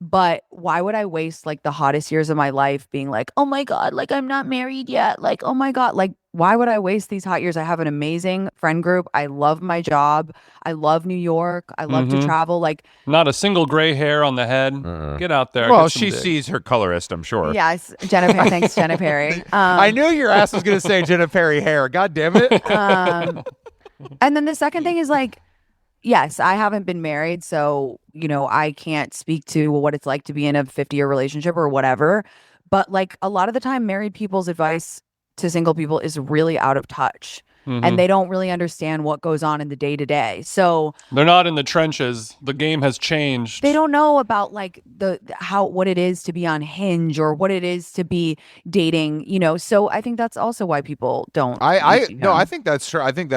Speaker 3: but why would I waste like the hottest years of my life being like, oh my God, like I'm not married yet. Like, oh my God, like why would I waste these hot years? I have an amazing friend group. I love my job. I love New York. I love to travel. Like
Speaker 2: not a single gray hair on the head. Get out there.
Speaker 1: Well, she sees her colorist, I'm sure.
Speaker 3: Yes. Jenna Perry. Thanks, Jenna Perry.
Speaker 1: I knew your ass was going to say Jenna Perry hair. God damn it.
Speaker 3: And then the second thing is like, yes, I haven't been married, so, I can't speak to what it's like to be in a 50-year relationship or whatever. But like a lot of the time, married people's advice to single people is really out of touch. And they don't really understand what goes on in the day to day. So
Speaker 2: they're not in the trenches. The game has changed.
Speaker 3: They don't know about like what it is to be on Hinge or what it is to be dating, So I think that's also why people don't.
Speaker 1: I think that's true. I think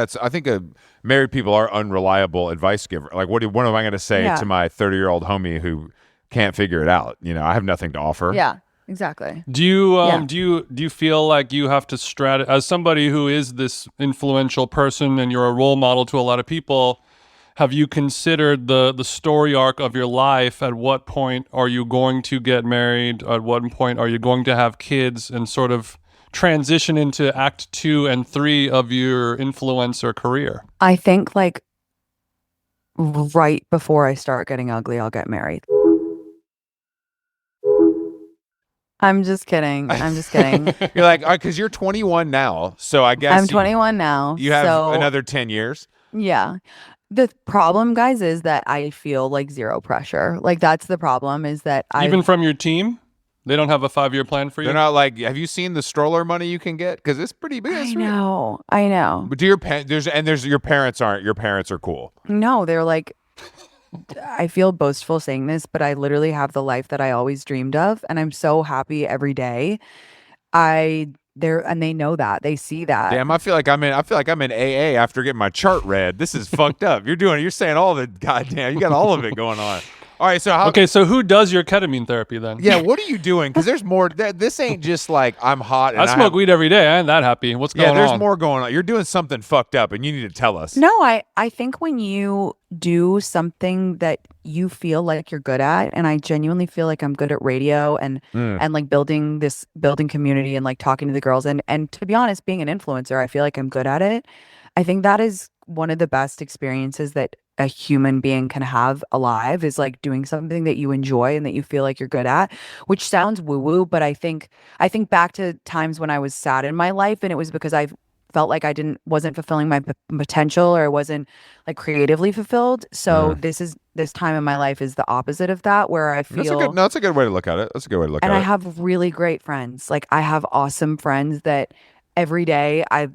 Speaker 1: married people are unreliable advice giver. Like what am I going to say to my 30-year-old homie who can't figure it out? I have nothing to offer.
Speaker 3: Yeah. Exactly.
Speaker 2: Do you feel like you have to as somebody who is this influential person and you're a role model to a lot of people, have you considered the story arc of your life? At what point are you going to get married? At what point are you going to have kids and sort of transition into act 2 and 3 of your influencer career?
Speaker 3: I think like right before I start getting ugly, I'll get married. I'm just kidding.
Speaker 1: You're like, because you're 21 now, so I guess
Speaker 3: I'm 21 now.
Speaker 1: You have another 10 years.
Speaker 3: Yeah. The problem, guys, is that I feel like zero pressure. Like that's the problem. Is that
Speaker 2: even from your team, they don't have a 5-year plan for you.
Speaker 1: They're not like, have you seen the stroller money you can get? Because it's pretty big.
Speaker 3: I know.
Speaker 1: But your parents are cool.
Speaker 3: No, they're like. I feel boastful saying this, but I literally have the life that I always dreamed of, and I'm so happy every day. And they know that. They see that.
Speaker 1: Damn, I feel like I'm in AA after getting my chart read. This is fucked up. You're saying all the goddamn. You got all of it going on. All right, so how?
Speaker 2: Okay, so who does your ketamine therapy then?
Speaker 1: Yeah, what are you doing? Because there's more. This ain't just like I'm hot. And
Speaker 2: I smoke weed every day. I ain't that happy. What's going on?
Speaker 1: Yeah, there's more going on. You're doing something fucked up, and you need to tell us.
Speaker 3: No, I think when you do something that you feel like you're good at, and I genuinely feel like I'm good at radio and like building community and like talking to the girls and to be honest, being an influencer, I feel like I'm good at it. I think that is one of the best experiences that a human being can have alive is like doing something that you enjoy and that you feel like you're good at, which sounds woo woo, but I think back to times when I was sad in my life and it was because I felt like I wasn't fulfilling my potential or I wasn't like creatively fulfilled. So this time in my life is the opposite of that, where I feel
Speaker 1: that's a good way to look at it. That's a good way to look at it.
Speaker 3: And I have really great friends. Like I have awesome friends that every day I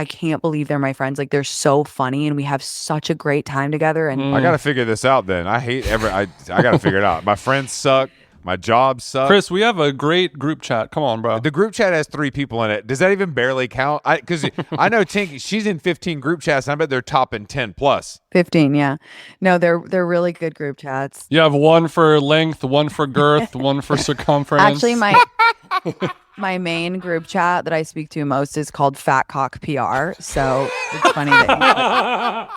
Speaker 3: can't believe they're my friends. Like they're so funny and we have such a great time together. And
Speaker 1: I gotta figure this out then. I gotta figure it out. My friends suck. My job sucks.
Speaker 2: Chris, we have a great group chat. Come on, bro.
Speaker 1: The group chat has 3 people in it. Does that even barely count? Because I know Tinx, she's in 15 group chats, and I bet they're top in 10 plus.
Speaker 3: 15, yeah. No, they're really good group chats.
Speaker 2: You have one for length, one for girth, one for circumference.
Speaker 3: Actually, my main group chat that I speak to most is called Fat Cock PR. So it's funny that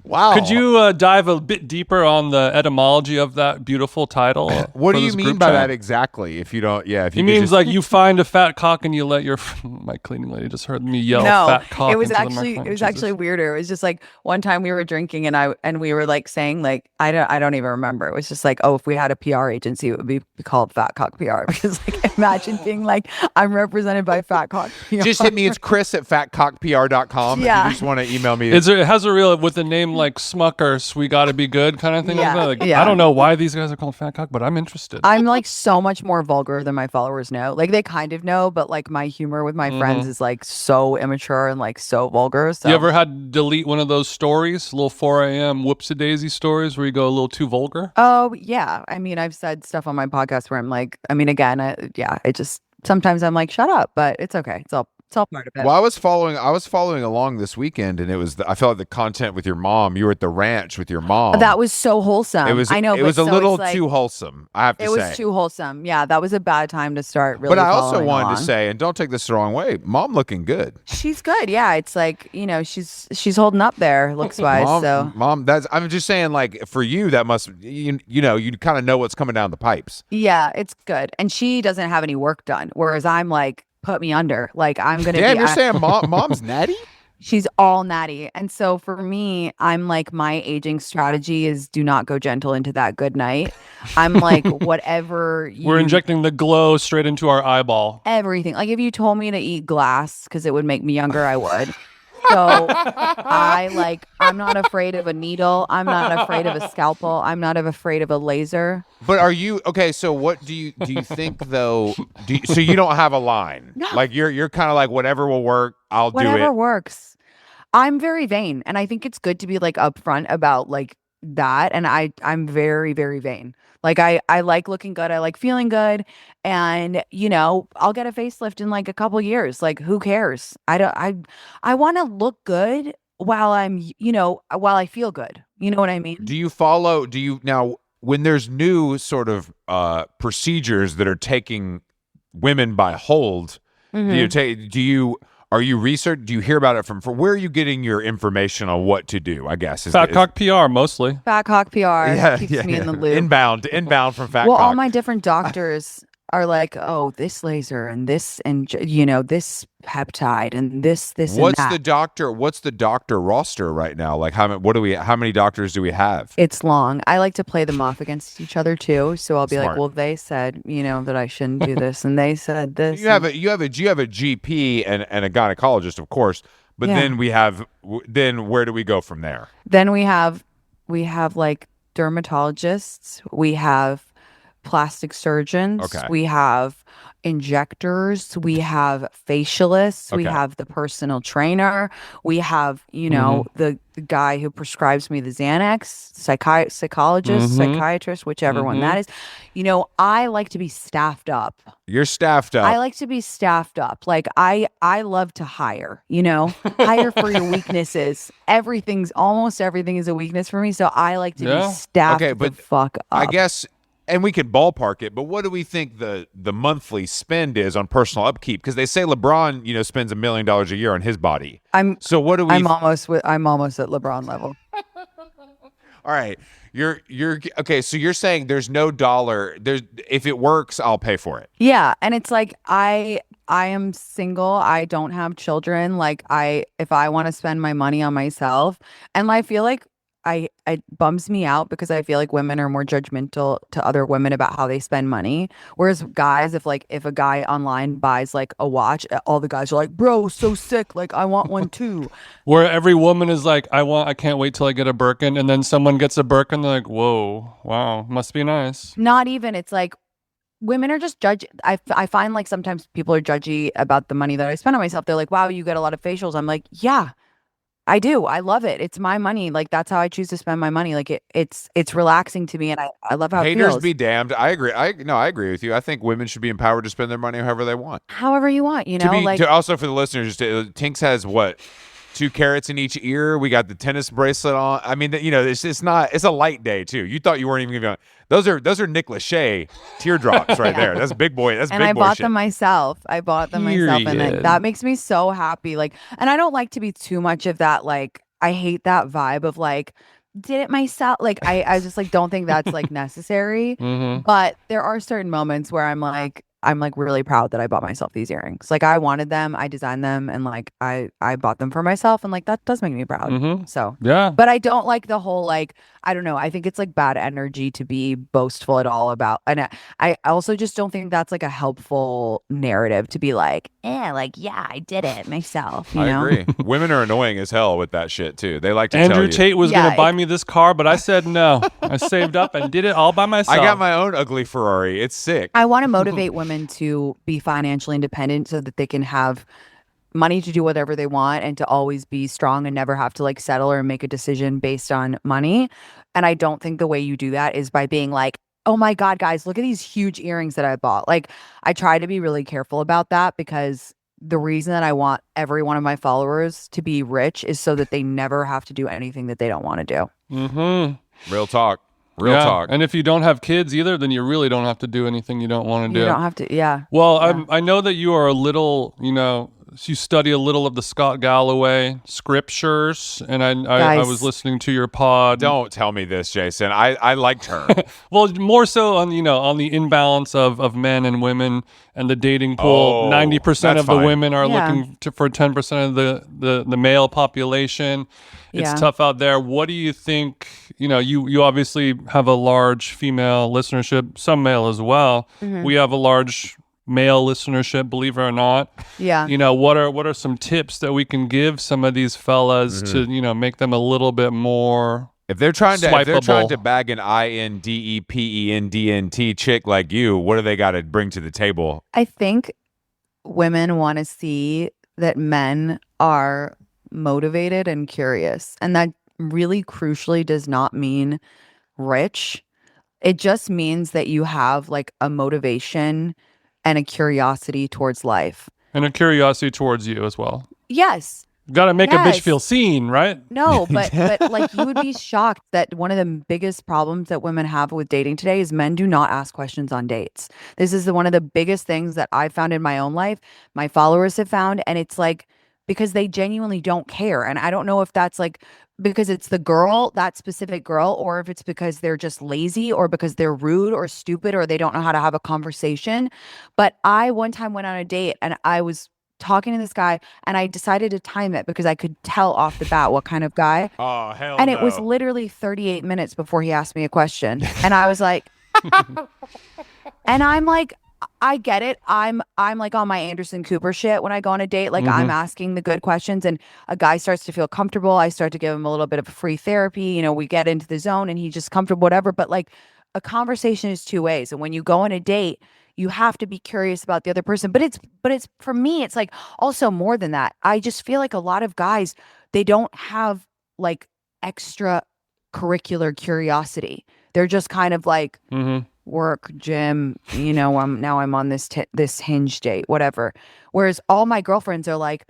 Speaker 1: Wow.
Speaker 2: Could you dive a bit deeper on the etymology of that beautiful title?
Speaker 1: What do you mean by that exactly? If you don't, if you
Speaker 2: he means like you find a fat cock and you let your my cleaning lady just heard me yell fat cock.
Speaker 3: It was actually weirder. It was just like one time we were drinking and we were like saying like I don't even remember. It was just like, oh, if we had a PR agency, it would be called Fat Cock PR because like imagine being like I'm represented by Fat Cock PR.
Speaker 1: Just hit me. It's Chris at fatcockpr.com.
Speaker 3: Yeah.
Speaker 1: If you just want to email me.
Speaker 2: It has a real with a name like Smuckers, we gotta be good kind of thing.
Speaker 3: Yeah,
Speaker 2: like that. Like,
Speaker 3: yeah.
Speaker 2: I don't know why these guys are called fat cock, but I'm interested.
Speaker 3: I'm like so much more vulgar than my followers know. Like they kind of know, but like my humor with my friends is like so immature and like so vulgar. So
Speaker 2: you ever had to delete one of those stories, little 4 a.m. whoopsie-daisy stories where you go a little too vulgar?
Speaker 3: Oh yeah. I mean, I've said stuff on my podcast where I'm like, I mean, again, it just sometimes I'm like, shut up, but it's okay. It's all part of it.
Speaker 1: Well, I was following along this weekend, and it was I felt like the content with your mom. You were at the ranch with your mom.
Speaker 3: That was so wholesome. I know
Speaker 1: it was a little too wholesome. I have to say
Speaker 3: it was too wholesome. Yeah, that was a bad time to start. Really,
Speaker 1: but I also wanted
Speaker 3: along.
Speaker 1: to say, and don't take this the wrong way, mom looking good.
Speaker 3: She's good. Yeah, it's like she's holding up there looks wise.
Speaker 1: Mom, I'm just saying, like for you, that must you kind of know what's coming down the pipes.
Speaker 3: Yeah, it's good, and she doesn't have any work done, whereas I'm like. Put me under. Like I'm gonna.
Speaker 1: Damn, you're saying mom's natty?
Speaker 3: She's all natty, and so for me, I'm like my aging strategy is do not go gentle into that good night. I'm like whatever.
Speaker 2: We're injecting the glow straight into our eyeball.
Speaker 3: Everything. Like if you told me to eat glass because it would make me younger, I would. So I'm not afraid of a needle. I'm not afraid of a scalpel. I'm not afraid of a laser.
Speaker 1: But are you okay? So what do you think though? So you don't have a line?
Speaker 3: No.
Speaker 1: Like you're kind of like whatever will work. I'll do it.
Speaker 3: Whatever works. I'm very vain, and I think it's good to be like upfront about like that. And I'm very, very vain. Like I like looking good. I like feeling good. And I'll get a facelift in like a couple years. Like who cares? I want to look good while while I feel good. You know what I mean?
Speaker 1: Do you now when there's new sort of procedures that are taking women by hold, are you do you hear about it from where are you getting your information on what to do? I guess
Speaker 2: Fat Cock PR mostly.
Speaker 3: Fat Cock PR keeps me in the loop.
Speaker 1: Inbound from Fat Cock.
Speaker 3: Well, all my different doctors are like, oh, this laser and this and this peptide and this and that.
Speaker 1: What's the doctor roster right now? Like how many doctors do we have?
Speaker 3: It's long. I like to play them off against each other too. So I'll be like, well, they said, that I shouldn't do this and they said this.
Speaker 1: You have a GP and a gynecologist, of course, but then where do we go from there?
Speaker 3: Then we have like dermatologists, we have plastic surgeons, we have injectors, we have facialists, we
Speaker 1: Okay.
Speaker 3: have the personal trainer, we have, the guy who prescribes me the Xanax, psychologist, psychiatrist, whichever one that is. I like to be staffed up.
Speaker 1: You're staffed
Speaker 3: I
Speaker 1: up.
Speaker 3: like to be staffed up. Like I love to hire, hire for your weaknesses. Almost everything is a weakness for me. So I like to be staffed
Speaker 1: Okay,
Speaker 3: the
Speaker 1: but
Speaker 3: fuck up.
Speaker 1: I guess, and we could ballpark it, but what do we think the monthly spend is on personal upkeep? Because they say LeBron, spends $1 million a year on his body. So what do we?
Speaker 3: I'm almost at LeBron level.
Speaker 1: All right, you're okay. So you're saying there's no dollar. If it works, I'll pay for it.
Speaker 3: Yeah, and it's like I am single. I don't have children. Like if I want to spend my money on myself, and I feel like it bums me out because I feel like women are more judgmental to other women about how they spend money. Whereas guys, if a guy online buys like a watch, all the guys are like, bro, so sick. Like I want one too.
Speaker 2: Where every woman is like, I can't wait till I get a Birkin. And then someone gets a Birkin. They're like, whoa, wow, must be nice.
Speaker 3: Not even. It's like women are just judgy. I find like sometimes people are judgy about the money that I spend on myself. They're like, wow, you get a lot of facials. I'm like, yeah. I do. I love it. It's my money. Like that's how I choose to spend my money. Like it's relaxing to me, and I love how it
Speaker 1: Haters
Speaker 3: feels.
Speaker 1: be damned. I agree. I agree with you. I think women should be empowered to spend their money however they want.
Speaker 3: However you want,
Speaker 1: Also for the listeners, Tinx has what? 2 carats in each ear. We got the tennis bracelet on. I mean, it's a light day too. You thought you weren't even gonna. Those are Nick Lachey teardrops right there. That's big boy. That's
Speaker 3: and
Speaker 1: big
Speaker 3: I
Speaker 1: boy
Speaker 3: bought
Speaker 1: shit.
Speaker 3: them myself. And that makes me so happy. Like, and I don't like to be too much of that. Like, I hate that vibe of like, did it myself. Like, I just like don't think that's like necessary. But there are certain moments where I'm like really proud that I bought myself these earrings. Like I wanted them, I designed them, and like I bought them for myself, and like that does make me proud. So
Speaker 2: yeah.
Speaker 3: But I don't like the whole like, I don't know. I think it's like bad energy to be boastful at all about, and I also just don't think that's like a helpful narrative to be like, yeah, I did it myself.
Speaker 1: I agree. Women are annoying as hell with that shit too. They like to
Speaker 2: Andrew
Speaker 1: tell you.
Speaker 2: Tate was going to buy me this car, but I said no. I saved up and did it all by myself.
Speaker 1: I got my own ugly Ferrari. It's sick.
Speaker 3: I want to motivate women to be financially independent so that they can have money to do whatever they want and to always be strong and never have to like settle or make a decision based on money. And I don't think the way you do that is by being like, oh my God, guys, look at these huge earrings that I bought. Like I try to be really careful about that because the reason that I want every one of my followers to be rich is so that they never have to do anything that they don't want to do.
Speaker 1: Real talk. Real talk.
Speaker 2: And if you don't have kids either, then you really don't have to do anything you don't want to do.
Speaker 3: You don't have to, yeah.
Speaker 2: Well, yeah. I know that you are a little, you study a little of the Scott Galloway scriptures, and I was listening to your pod.
Speaker 1: Don't tell me this, Jason. I liked her.
Speaker 2: Well, more so on the imbalance of men and women and the dating pool. 90% of the women are looking for 10% of the male population. It's tough out there. What do you think? You obviously have a large female listenership, some male as well. We have a large male listenership, believe it or not.
Speaker 3: Yeah.
Speaker 2: What are some tips that we can give some of these fellas to, make them a little bit more
Speaker 1: if they're trying
Speaker 2: swipeable.
Speaker 1: to bag an INDEPENDNT chick like you, what do they got to bring to the table?
Speaker 3: I think women want to see that men are motivated and curious, and that really crucially does not mean rich. It just means that you have like a motivation and a curiosity towards life.
Speaker 2: And a curiosity towards you as well.
Speaker 3: Yes.
Speaker 2: Got to make a bitch feel seen, right?
Speaker 3: No, but like you would be shocked that one of the biggest problems that women have with dating today is men do not ask questions on dates. This is one of the biggest things that I've found in my own life, my followers have found, and it's like because they genuinely don't care. And I don't know if that's like because it's the girl, that specific girl, or if it's because they're just lazy or because they're rude or stupid or they don't know how to have a conversation. But I one time went on a date and I was talking to this guy and I decided to time it because I could tell off the bat what kind of guy.
Speaker 1: Oh, hell
Speaker 3: And
Speaker 1: no.
Speaker 3: it was literally 38 minutes before he asked me a question. And I was like, and I'm like, I get it. I'm like on my Anderson Cooper shit when I go on a date. Like I'm asking the good questions and a guy starts to feel comfortable. I start to give him a little bit of free therapy. We get into the zone and he's just comfortable, whatever. But like a conversation is two ways. And when you go on a date, you have to be curious about the other person. But it's for me, it's like also more than that. I just feel like a lot of guys, they don't have like extra curricular curiosity. They're just kind of like work, gym, I'm on this Hinge date, whatever. Whereas all my girlfriends are like,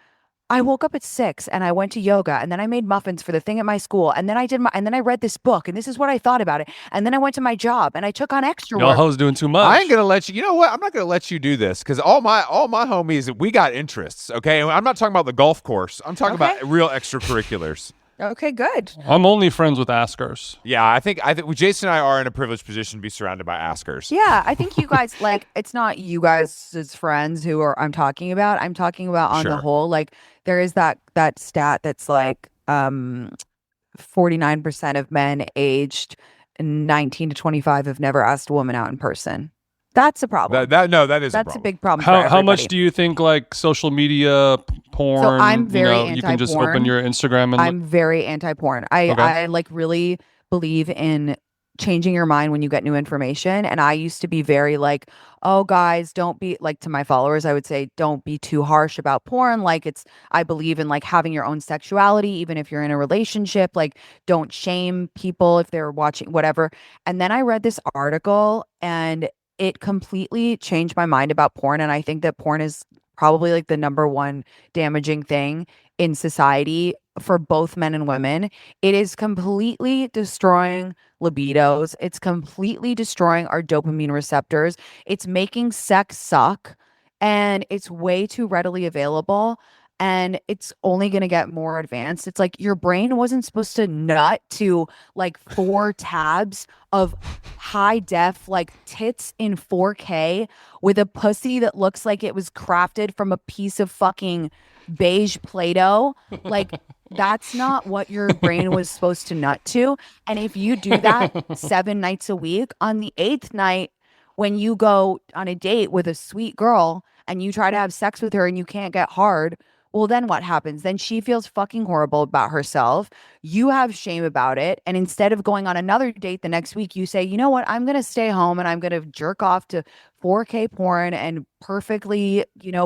Speaker 3: I woke up at 6 and I went to yoga and then I made muffins for the thing at my school and then I read this book and this is what I thought about it and then I went to my job and I took on extra
Speaker 2: Y'all
Speaker 3: work.
Speaker 2: hoes doing too much.
Speaker 1: I ain't gonna let you. You know what? I'm not gonna let you do this because all my homies, we got interests. Okay, and I'm not talking about the golf course. I'm talking about real extracurriculars.
Speaker 3: Okay, good.
Speaker 2: I'm only friends with askers.
Speaker 1: Yeah, I think Jason and I are in a privileged position to be surrounded by askers.
Speaker 3: Yeah, I think you guys like it's not you guys as friends who are I'm talking about. I'm talking about on the whole. Like there is that stat that's like 49% of men aged 19 to 25 have never asked a woman out in person. That's a problem.
Speaker 1: That's
Speaker 3: a big problem.
Speaker 2: How much do you think like social media porn?
Speaker 3: So I'm very anti-porn.
Speaker 2: You can just open your Instagram and
Speaker 3: I'm very anti-porn. I like really believe in changing your mind when you get new information. And I used to be very like, oh guys, don't be like to my followers, I would say, don't be too harsh about porn. Like I believe in like having your own sexuality, even if you're in a relationship, like don't shame people if they're watching whatever. And then I read this article and it completely changed my mind about porn. And I think that porn is probably like the number one damaging thing in society for both men and women. It is completely destroying libidos. It's completely destroying our dopamine receptors. It's making sex suck and it's way too readily available. And it's only going to get more advanced. It's like your brain wasn't supposed to nut to like 4 tabs of high def, like tits in 4K with a pussy that looks like it was crafted from a piece of fucking beige Play-Doh. Like that's not what your brain was supposed to nut to. And if you do that 7 nights a week, on the 8th night, when you go on a date with a sweet girl and you try to have sex with her and you can't get hard, well, then what happens? Then she feels fucking horrible about herself. You have shame about it. And instead of going on another date the next week, you say, you know what? I'm going to stay home and I'm going to jerk off to 4K porn and perfectly,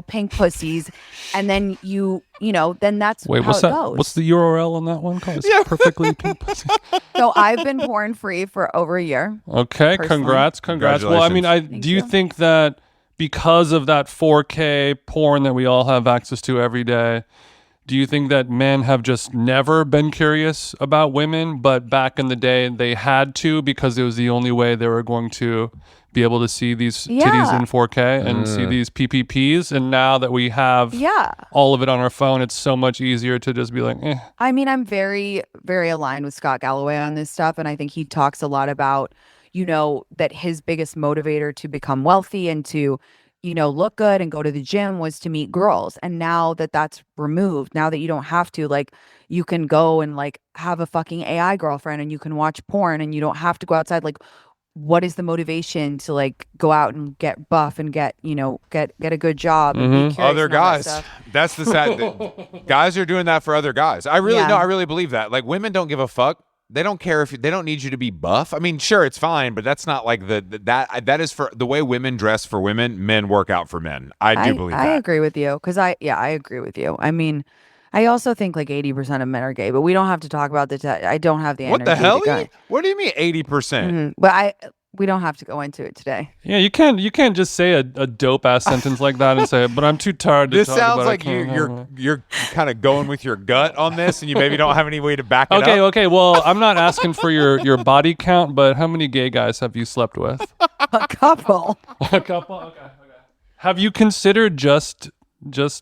Speaker 3: pink pussies. And then then that's how it goes.
Speaker 2: What's the URL on that one called? Yeah. Perfectly pink pussies.
Speaker 3: So I've been porn free for over a year.
Speaker 2: Okay.
Speaker 3: Personally.
Speaker 2: Congrats. Well, I mean, do you think that because of that 4K porn that we all have access to every day, do you think that men have just never been curious about women, but back in the day they had to because it was the only way they were going to be able to see these titties in 4K and see these PPPs? And now that we have all of it on our phone, it's so much easier to just be like, eh.
Speaker 3: I mean, I'm very, very aligned with Scott Galloway on this stuff. And I think he talks a lot about that his biggest motivator to become wealthy and to, look good and go to the gym was to meet girls. And now that that's removed, now that you don't have to, like, you can go and like have a fucking AI girlfriend and you can watch porn and you don't have to go outside. Like, what is the motivation to like go out and get buff and get a good job and be curious
Speaker 1: other
Speaker 3: and all that
Speaker 1: guys?
Speaker 3: stuff?
Speaker 1: That's the sad guys are doing that for other guys. I really believe that. Like, women don't give a fuck. They don't care if they don't need you to be buff. I mean, sure, it's fine, but that's not like that is for the way women dress for women. Men work out for men. I do believe that.
Speaker 3: I agree with you because I agree with you. I mean, I also think like 80% of men are gay, but we don't have to talk about I don't have the energy.
Speaker 1: What the hell?
Speaker 3: To
Speaker 1: What do you mean 80%?
Speaker 3: But we don't have to go into it today.
Speaker 2: Yeah, you can't just say a dope ass sentence like that and say, but I'm too tired to
Speaker 1: this
Speaker 2: talk
Speaker 1: sounds
Speaker 2: about
Speaker 1: like you're kind of going with your gut on this, and you maybe don't have any way to back it up.
Speaker 2: Okay. Well, I'm not asking for your body count, but how many gay guys have you slept with?
Speaker 3: A couple.
Speaker 2: A couple. Okay. Have you considered just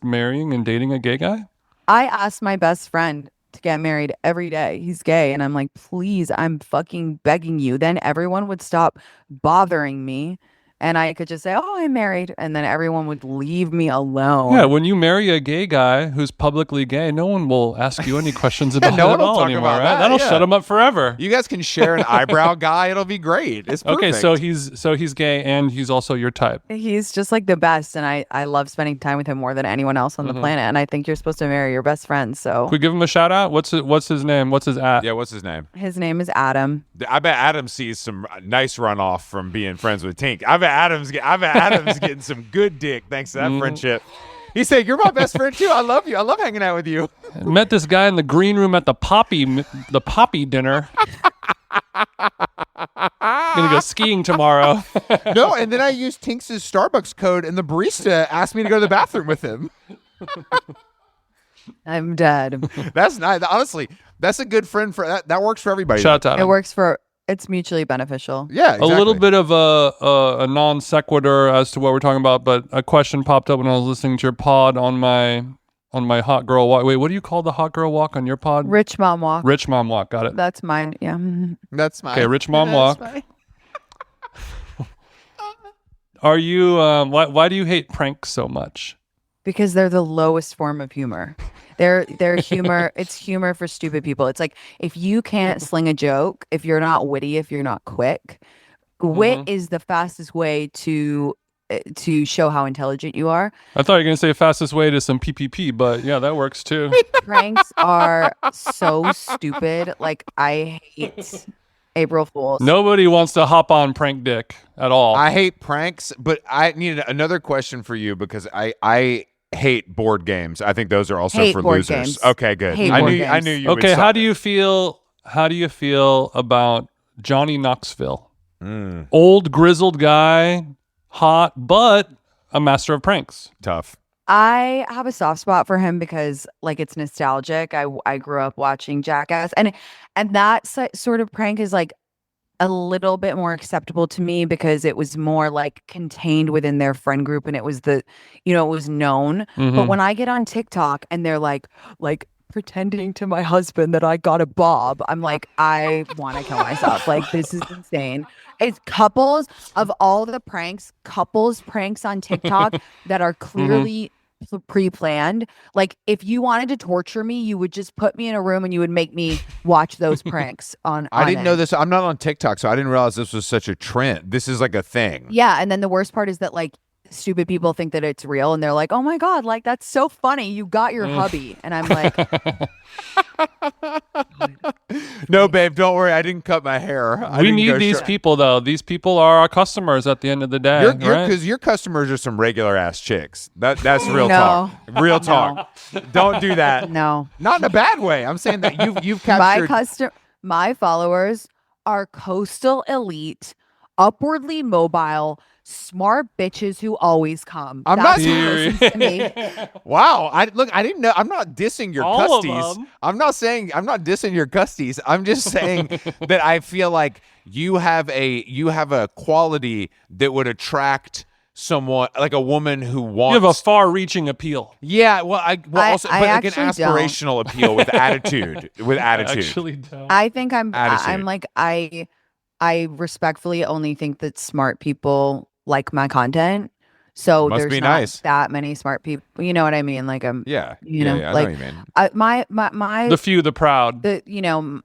Speaker 2: marrying and dating a gay guy?
Speaker 3: I asked my best friend to get married every day. He's gay. And I'm like, please, I'm fucking begging you. Then everyone would stop bothering me. And I could just say, oh, I'm married. And then everyone would leave me alone.
Speaker 2: Yeah, when you marry a gay guy who's publicly gay, no one will ask you any questions about
Speaker 1: no
Speaker 2: it
Speaker 1: one
Speaker 2: at
Speaker 1: will
Speaker 2: all
Speaker 1: talk
Speaker 2: anymore,
Speaker 1: about
Speaker 2: right?
Speaker 1: that,
Speaker 2: That'll shut him up forever.
Speaker 1: You guys can share an eyebrow guy. It'll be great. It's perfect.
Speaker 2: Okay, so he's gay and he's also your type.
Speaker 3: He's just like the best. And I love spending time with him more than anyone else on the planet. And I think you're supposed to marry your best friend. So
Speaker 2: can we give him a shout out? What's his name? What's his at?
Speaker 1: Yeah, what's his name?
Speaker 3: His name is Adam.
Speaker 1: I bet Adam sees some nice runoff from being friends with Tinx. I bet Adam's getting some good dick thanks to that friendship. He said, "You're my best friend too. I love you. I love hanging out with you."
Speaker 2: Met this guy in the green room at the poppy dinner. Gonna go skiing tomorrow.
Speaker 1: No, and then I used Tinx's Starbucks code, and the barista asked me to go to the bathroom with him.
Speaker 3: I'm dead.
Speaker 1: That's nice. Honestly, that's a good friend for that. That works for everybody.
Speaker 2: Shout out to Adam.
Speaker 3: It works for. It's mutually beneficial.
Speaker 1: Yeah, exactly.
Speaker 2: A little bit of a non sequitur as to what we're talking about, but a question popped up when I was listening to your pod on my hot girl walk. Wait, what do you call the hot girl walk on your pod?
Speaker 3: Rich mom walk.
Speaker 2: Rich mom walk. Got it.
Speaker 3: That's mine. Yeah.
Speaker 1: That's mine.
Speaker 2: Okay, rich mom walk. Are you? Why do you hate pranks so much?
Speaker 3: Because they're the lowest form of humor. They're humor. It's humor for stupid people. It's like if you can't sling a joke, if you're not witty, if you're not quick, wit is the fastest way to show how intelligent you are.
Speaker 2: I thought you were gonna say fastest way to some PPP, but yeah, that works too.
Speaker 3: Pranks are so stupid. Like I hate April Fools.
Speaker 2: Nobody wants to hop on prank dick at all.
Speaker 1: I hate pranks, but I needed another question for you because I hate board games. I think those are also
Speaker 3: Hate
Speaker 1: for
Speaker 3: board
Speaker 1: losers.
Speaker 3: games.
Speaker 1: Okay, good.
Speaker 3: Hate
Speaker 1: I
Speaker 3: board
Speaker 1: knew
Speaker 3: games.
Speaker 1: you.
Speaker 2: Okay,
Speaker 1: would
Speaker 2: how
Speaker 1: stop
Speaker 2: do
Speaker 1: it.
Speaker 2: you feel? How do you feel about Johnny Knoxville?
Speaker 1: Mm,
Speaker 2: Old grizzled guy, hot, but a master of pranks.
Speaker 1: tough.
Speaker 3: I have a soft spot for him because like it's nostalgic. I grew up watching Jackass and that sort of prank is like a little bit more acceptable to me because it was more like contained within their friend group and it was it was known. But when I get on TikTok and they're like pretending to my husband that I got a bob, I'm like, I want to kill myself. Like, this is insane. It's couples of all the pranks, couples pranks on TikTok that are clearly pre-planned. Like, if you wanted to torture me, you would just put me in a room and you would make me watch those pranks on
Speaker 1: I didn't know
Speaker 3: it.
Speaker 1: this. I'm not on TikTok, so I didn't realize this was such a trend. This is like a thing.
Speaker 3: Yeah, and then the worst part is that like stupid people think that it's real and they're like, oh my god, like that's so funny, you got your hubby. And I'm like,
Speaker 1: No, babe, don't worry. I didn't cut my hair.
Speaker 2: We need these people, though. These people are our customers at the end of the day.
Speaker 1: Right?
Speaker 2: Right?
Speaker 1: Because your customers are some regular ass chicks. That's real
Speaker 3: No.
Speaker 1: talk. Real talk. Don't do that.
Speaker 3: no.
Speaker 1: Not in a bad way. I'm saying that you've captured.
Speaker 3: My followers are coastal elite, upwardly mobile, smart bitches who always come.
Speaker 1: I'm
Speaker 3: That's
Speaker 1: not-
Speaker 3: who listens to me.
Speaker 1: Wow. I didn't know. I'm not dissing your
Speaker 2: All of
Speaker 1: custies.
Speaker 2: them.
Speaker 1: I'm not dissing your custies. I'm just saying that I feel like you have a quality that would attract someone, like a woman who wants.
Speaker 2: You have a far-reaching appeal.
Speaker 1: Yeah, well, also,
Speaker 3: I
Speaker 1: but like an
Speaker 3: actually don't.
Speaker 1: aspirational appeal with attitude. With attitude.
Speaker 2: Actually, don't.
Speaker 3: I think I'm
Speaker 1: Attitude.
Speaker 3: like I respectfully only think that smart people like my content. So
Speaker 1: Must
Speaker 3: there's
Speaker 1: be
Speaker 3: not
Speaker 1: nice.
Speaker 3: that many smart people. You know what I mean? Like
Speaker 1: Yeah.
Speaker 3: you know,
Speaker 1: I
Speaker 3: like
Speaker 1: know what you mean.
Speaker 3: my
Speaker 2: The few, the proud.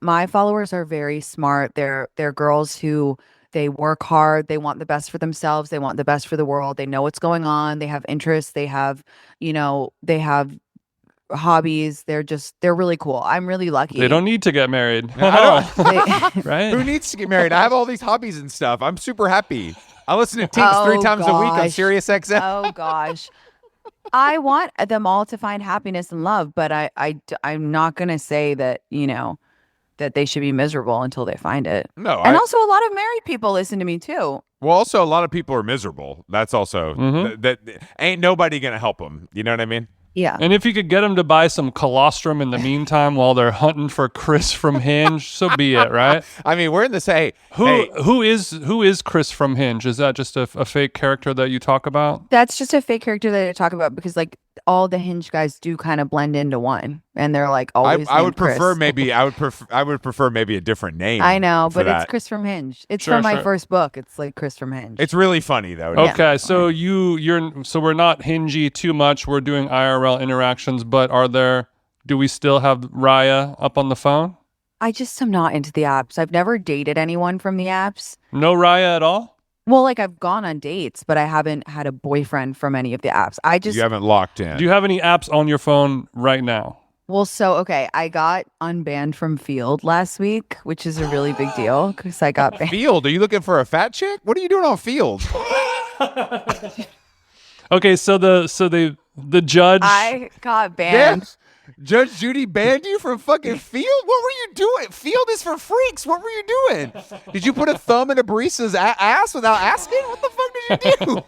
Speaker 3: my followers are very smart. They're girls who they work hard. They want the best for themselves. They want the best for the world. They know what's going on. They have interests. They have, they have hobbies. They're really cool. I'm really lucky.
Speaker 2: They don't need to get married.
Speaker 1: I
Speaker 3: They-
Speaker 2: Right?
Speaker 1: Who needs to get married? I have all these hobbies and stuff. I'm super happy. I listen to Tinx
Speaker 3: Oh,
Speaker 1: 3 times a week on
Speaker 3: gosh.
Speaker 1: Sirius XM.
Speaker 3: oh gosh. I want them all to find happiness and love, but I'm not going to say that, that they should be miserable until they find it.
Speaker 1: No,
Speaker 3: And also a lot of married people listen to me too.
Speaker 1: well, also a lot of people are miserable. That's also that ain't nobody gonna help them. You know what I mean?
Speaker 3: Yeah.
Speaker 2: And if you could get them to buy some colostrum in the meantime while they're hunting for Chris from Hinge, so be it, right?
Speaker 1: I mean, we're in this. Hey,
Speaker 2: Who is Chris from Hinge? Is that just a fake character that you talk about?
Speaker 3: That's just a fake character that I talk about because like all the Hinge guys do kind of blend into one, and they're like always.
Speaker 1: I would
Speaker 3: named Chris.
Speaker 1: prefer maybe I would prefer maybe a different name.
Speaker 3: I know,
Speaker 1: for
Speaker 3: but
Speaker 1: that.
Speaker 3: it's Chris from Hinge. It's
Speaker 2: Sure,
Speaker 3: from my
Speaker 2: sure.
Speaker 3: first book. It's like Chris from Hinge.
Speaker 1: It's really funny though.
Speaker 3: Yeah.
Speaker 2: Okay, so so we're not hingy too much. We're doing IRL interactions, but do we still have Raya up on the phone?
Speaker 3: I just am not into the apps. I've never dated anyone from the apps.
Speaker 2: No Raya at all?
Speaker 3: Well, like I've gone on dates, but I haven't had a boyfriend from any of the apps.
Speaker 1: You haven't locked in.
Speaker 2: Do you have any apps on your phone right now?
Speaker 3: Well, so okay, I got unbanned from Field last week, which is a really big deal because I got banned.
Speaker 1: Field? Are you looking for a fat chick? What are you doing on Field?
Speaker 2: Okay, so the judge.
Speaker 3: I got
Speaker 1: Yeah.
Speaker 3: banned.
Speaker 1: Judge Judy banned you from fucking Field? What were you doing? Field is for freaks. What were you doing? Did you put a thumb in a barista's ass without asking? What the fuck did you do?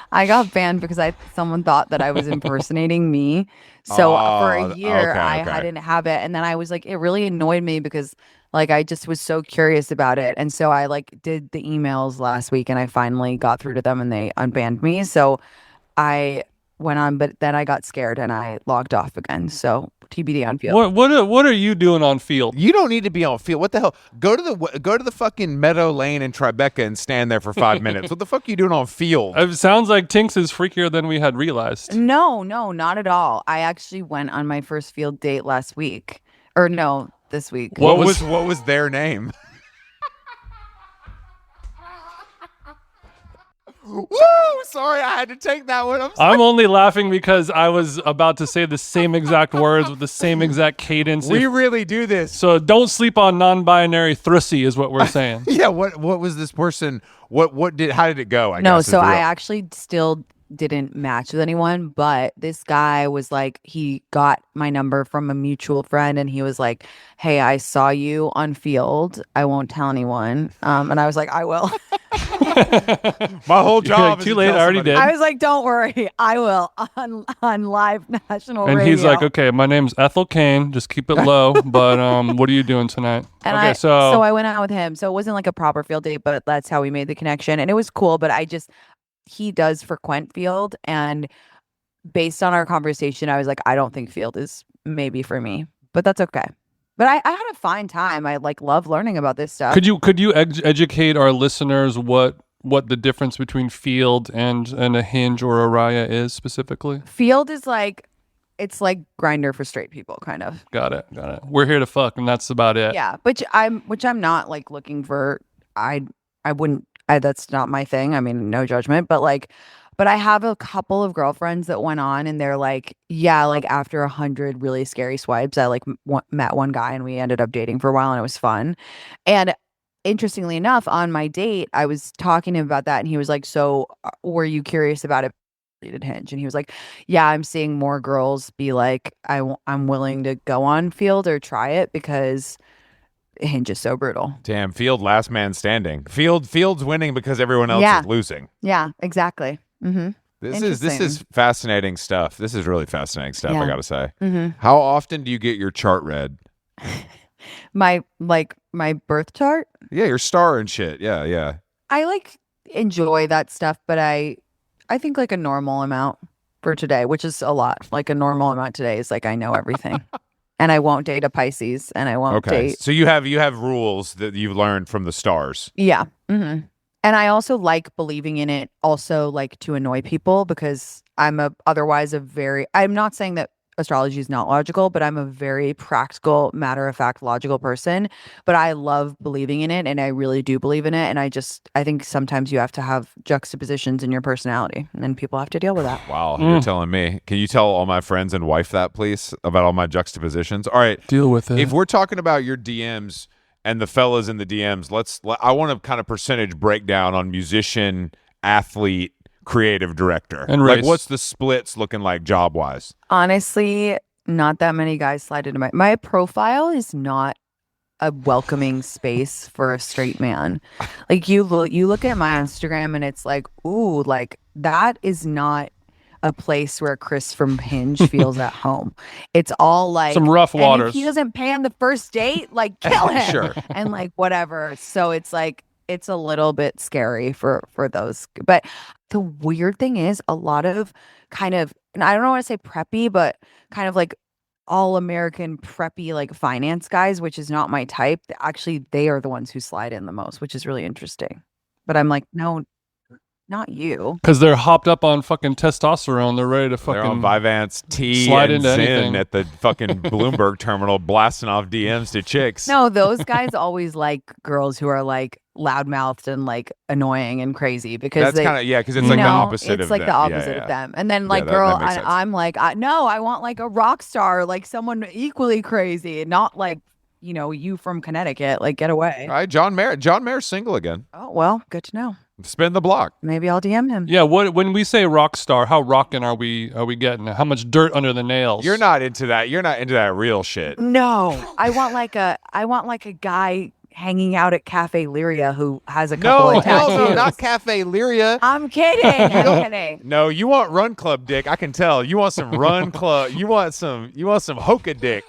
Speaker 3: I got banned because someone thought that I was impersonating me. So for
Speaker 1: Oh,
Speaker 3: a year
Speaker 1: okay,
Speaker 3: I
Speaker 1: okay.
Speaker 3: didn't have it, and then I was like, it really annoyed me because like I just was so curious about it, and so I like did the emails last week, and I finally got through to them, and they unbanned me. So I went on, but then I got scared and I logged off again. So TBD on Field.
Speaker 2: What are you doing on Field?
Speaker 1: You don't need to be on Field. What the hell? Go to the fucking Meadow Lane in Tribeca and stand there for 5 minutes. What the fuck are you doing on Field?
Speaker 2: It sounds like Tinx is freakier than we had realized.
Speaker 3: No, not at all. I actually went on my first Field date last week, or no, this week.
Speaker 1: What was their name? Woo! Sorry, I had to take that one.
Speaker 2: I'm only laughing because I was about to say the same exact words with the same exact cadence.
Speaker 1: We really do this.
Speaker 2: So don't sleep on non-binary thrussy is what we're saying.
Speaker 1: Yeah. What was this person? How did it go? I
Speaker 3: No,
Speaker 1: guess,
Speaker 3: so I actually still didn't match with anyone, but this guy was like, he got my number from a mutual friend, and he was like, "Hey, I saw you on Field. I won't tell anyone." And I was like, "I will."
Speaker 1: My whole job.
Speaker 2: Like, too late. I already did.
Speaker 3: I was like, "Don't worry, I will on live national
Speaker 2: And
Speaker 3: radio."
Speaker 2: he's like, "Okay, my name's Ethel Kane. Just keep it low. But what are you doing tonight?"
Speaker 3: And
Speaker 2: okay,
Speaker 3: so I went out with him. So it wasn't like a proper Field date, but that's how we made the connection, and it was cool. But he does frequent Field, and based on our conversation, I was like, I don't think Field is maybe for me, but that's okay. But I had a fine time. I like love learning about this stuff.
Speaker 2: could you educate our listeners what the difference between Field and a Hinge or a Raya is specifically?
Speaker 3: Field is like, it's like Grindr for straight people, kind of.
Speaker 2: Got it. We're here to fuck, and that's about it.
Speaker 3: Yeah, which I'm not like looking for. I wouldn't. That's not my thing. I mean, no judgment, but I have a couple of girlfriends that went on, and they're like, yeah, like after 100 really scary swipes, I like met one guy, and we ended up dating for a while, and it was fun. And interestingly enough, on my date, I was talking to him about that, and he was like, "So, were you curious about it?" Did Hinge, and he was like, "Yeah, I'm seeing more girls be like, I'm willing to go on Field or try it because Hinge is so brutal."
Speaker 1: Damn, Field last man standing. Field's winning because everyone else is losing.
Speaker 3: Yeah, exactly. Mm-hmm.
Speaker 1: This is fascinating stuff. This is really fascinating stuff, I gotta say.
Speaker 3: Mm-hmm.
Speaker 1: How often do you get your chart read?
Speaker 3: My birth chart.
Speaker 1: Yeah, your star and shit. Yeah.
Speaker 3: I like enjoy that stuff, but I think like a normal amount for today, which is a lot. Like a normal amount today is like I know everything. And I won't date a Pisces, and I won't date.
Speaker 1: So you have rules that you've learned from the stars.
Speaker 3: Yeah. Mm-hmm. And I also like believing in it, also like to annoy people, because I'm not saying that astrology is not logical, but I'm a very practical, matter of fact, logical person. But I love believing in it, and I really do believe in it. And I think sometimes you have to have juxtapositions in your personality, and people have to deal with that.
Speaker 1: Wow, you're telling me. Can you tell all my friends and wife that, please, about all my juxtapositions? All right.
Speaker 2: Deal with it.
Speaker 1: If we're talking about your DMs and the fellas in the DMs, I want a kind of percentage breakdown on musician, athlete, creative director.
Speaker 2: And race.
Speaker 1: Like, what's the splits looking like job-wise?
Speaker 3: Honestly, not that many guys slide into my profile is not a welcoming space for a straight man. Like you look at my Instagram, and it's like, ooh, like that is not a place where Chris from Hinge feels at home. It's all like
Speaker 2: some rough waters.
Speaker 3: And if he doesn't pay on the first date, like kill him.
Speaker 1: Sure.
Speaker 3: And like whatever. So it's like it's a little bit scary for those. But the weird thing is a lot of kind of, and I don't want to say preppy, but kind of like all American preppy like finance guys, which is not my type. Actually, they are the ones who slide in the most, which is really interesting. But I'm like, no. Not you.
Speaker 2: Because they're hopped up on fucking testosterone. They're ready to
Speaker 1: They're on
Speaker 2: fucking
Speaker 1: Vyvanse T
Speaker 2: slide
Speaker 1: and
Speaker 2: into
Speaker 1: Zen
Speaker 2: anything.
Speaker 1: at the fucking Bloomberg terminal, blasting off DMs to chicks.
Speaker 3: No, those guys always like girls who are like loudmouthed and like annoying and crazy because
Speaker 1: That's
Speaker 3: they
Speaker 1: kind of because it's
Speaker 3: you
Speaker 1: like the
Speaker 3: know,
Speaker 1: opposite
Speaker 3: it's
Speaker 1: of
Speaker 3: like
Speaker 1: them.
Speaker 3: the
Speaker 1: Yeah,
Speaker 3: opposite
Speaker 1: yeah.
Speaker 3: of them. And then like
Speaker 1: that
Speaker 3: girl,
Speaker 1: makes
Speaker 3: and
Speaker 1: sense.
Speaker 3: I'm like, no, I want like a rock star, like someone equally crazy, not like you from Connecticut. Like get away.
Speaker 1: All right, John Mayer's single again.
Speaker 3: Oh well, good to know.
Speaker 1: Spin the block.
Speaker 3: Maybe I'll DM him.
Speaker 2: Yeah, when we say rock star, how rockin' are we getting? How much dirt under the nails?
Speaker 1: You're not into that. You're not into that real shit.
Speaker 3: No, I want like a guy hanging out at Cafe Lyria who has a couple
Speaker 1: No,
Speaker 3: of
Speaker 1: hell
Speaker 3: tattoos.
Speaker 1: no, not Cafe Lyria.
Speaker 3: I'm kidding. I'm kidding.
Speaker 1: No, you want Run Club dick. I can tell. You want some Run Club. You want some Hoka dick.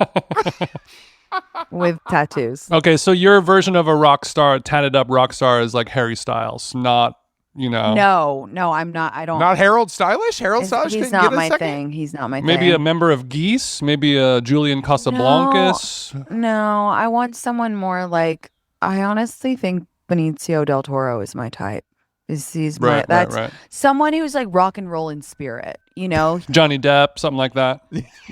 Speaker 3: With tattoos.
Speaker 2: Okay, so your version of a rock star, tatted up rock star, is like Harry Styles, not
Speaker 3: No, I'm not. I don't.
Speaker 1: Not Harold Stylish. Harold
Speaker 3: He's
Speaker 1: Stylish.
Speaker 3: he's
Speaker 1: couldn't
Speaker 3: not
Speaker 1: get a
Speaker 3: my
Speaker 1: second?
Speaker 3: thing. He's not my
Speaker 2: maybe
Speaker 3: thing.
Speaker 2: a member of Geese, maybe a Julian Casablancas.
Speaker 3: No, I want someone more like. I honestly think Benicio Del Toro is my type. He's my that's
Speaker 2: Right.
Speaker 3: someone who's like rock and roll in spirit.
Speaker 2: Johnny Depp, something like that.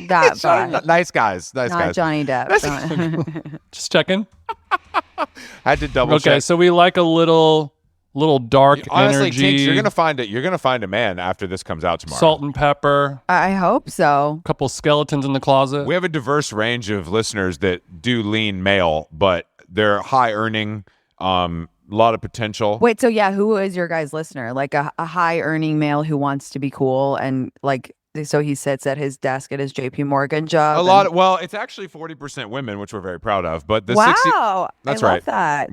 Speaker 3: That vibe.
Speaker 1: Nice guys. Nice
Speaker 3: Not
Speaker 1: guys.
Speaker 3: Johnny Depp.
Speaker 2: Just checking.
Speaker 1: Had to double
Speaker 2: Okay,
Speaker 1: check.
Speaker 2: so we like a little dark
Speaker 1: Honestly,
Speaker 2: energy.
Speaker 1: Tinx, you're gonna find a man after this comes out tomorrow.
Speaker 2: Salt and pepper,
Speaker 3: I hope so.
Speaker 2: couple skeletons in the closet.
Speaker 1: We have a diverse range of listeners that do lean male, but they're high earning, a lot of potential.
Speaker 3: Wait, so yeah, who is your guys' listener? Like a high earning male who wants to be cool and like so he sits at his desk at his JP Morgan job.
Speaker 1: Well, it's actually 40% women, which we're very proud of. But the
Speaker 3: wow,
Speaker 1: 60, that's
Speaker 3: I
Speaker 1: right.
Speaker 3: love that.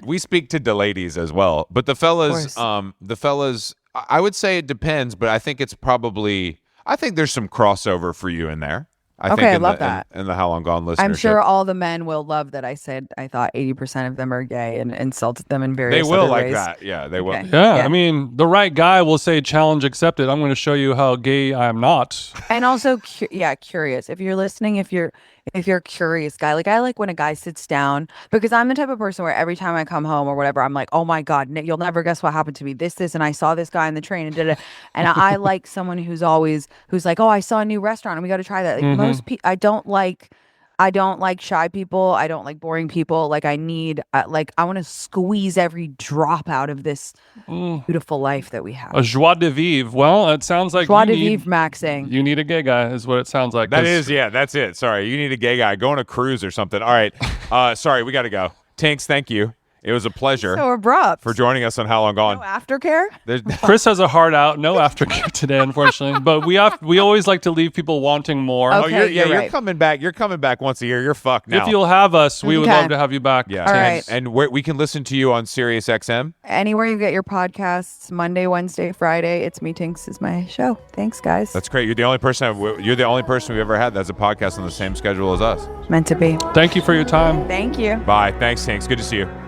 Speaker 1: We speak to the ladies as well. But the fellas, I would say it depends, but I think there's some crossover for you in there.
Speaker 3: I love that.
Speaker 1: In the How Long Gone listenership.
Speaker 3: I'm sure all the men will love that I said I thought 80% of them are gay and insulted them in various
Speaker 1: They will
Speaker 3: other
Speaker 1: like
Speaker 3: ways.
Speaker 1: that. Yeah, they will.
Speaker 3: Okay.
Speaker 2: Yeah, I mean, the right guy will say challenge accepted. I'm going to show you how gay I am not.
Speaker 3: And also, curious. If you're listening, if you're a curious guy, like I like when a guy sits down because I'm the type of person where every time I come home or whatever, I'm like, oh my God, you'll never guess what happened to me. This, and I saw this guy in the train and did it. And I like someone who's like, oh, I saw a new restaurant and we got to try that. Like most people, I don't like shy people. I don't like boring people. Like I want to squeeze every drop out of this beautiful life that we have.
Speaker 2: A joie de vivre. Well, it sounds like
Speaker 3: Joie de vivre maxing.
Speaker 2: You need a gay guy is what it sounds like.
Speaker 1: That's it. Sorry, you need a gay guy. Go on a cruise or something. All right. Sorry, we got to go. Tinx, thank you. It was a pleasure
Speaker 3: So abrupt.
Speaker 1: for joining us on How Long Gone.
Speaker 3: No aftercare?
Speaker 2: Chris has a heart out. No aftercare today, unfortunately. But we always like to leave people wanting more.
Speaker 3: Okay.
Speaker 1: You're
Speaker 3: right.
Speaker 1: coming back. You're coming back once a year. You're fucked now.
Speaker 2: If you'll have us, we would
Speaker 3: Okay.
Speaker 2: love to have you back.
Speaker 1: Yeah.
Speaker 3: All right.
Speaker 1: And we can listen to you on Sirius XM.
Speaker 3: Anywhere you get your podcasts, Monday, Wednesday, Friday, It's Me Tinx is my show. Thanks, guys.
Speaker 1: That's great. You're the only person we've ever had that's a podcast on the same schedule as us.
Speaker 3: Meant to be.
Speaker 2: Thank you for your time.
Speaker 3: Thank you.
Speaker 1: Bye. Thanks, Tinx. Good to see you.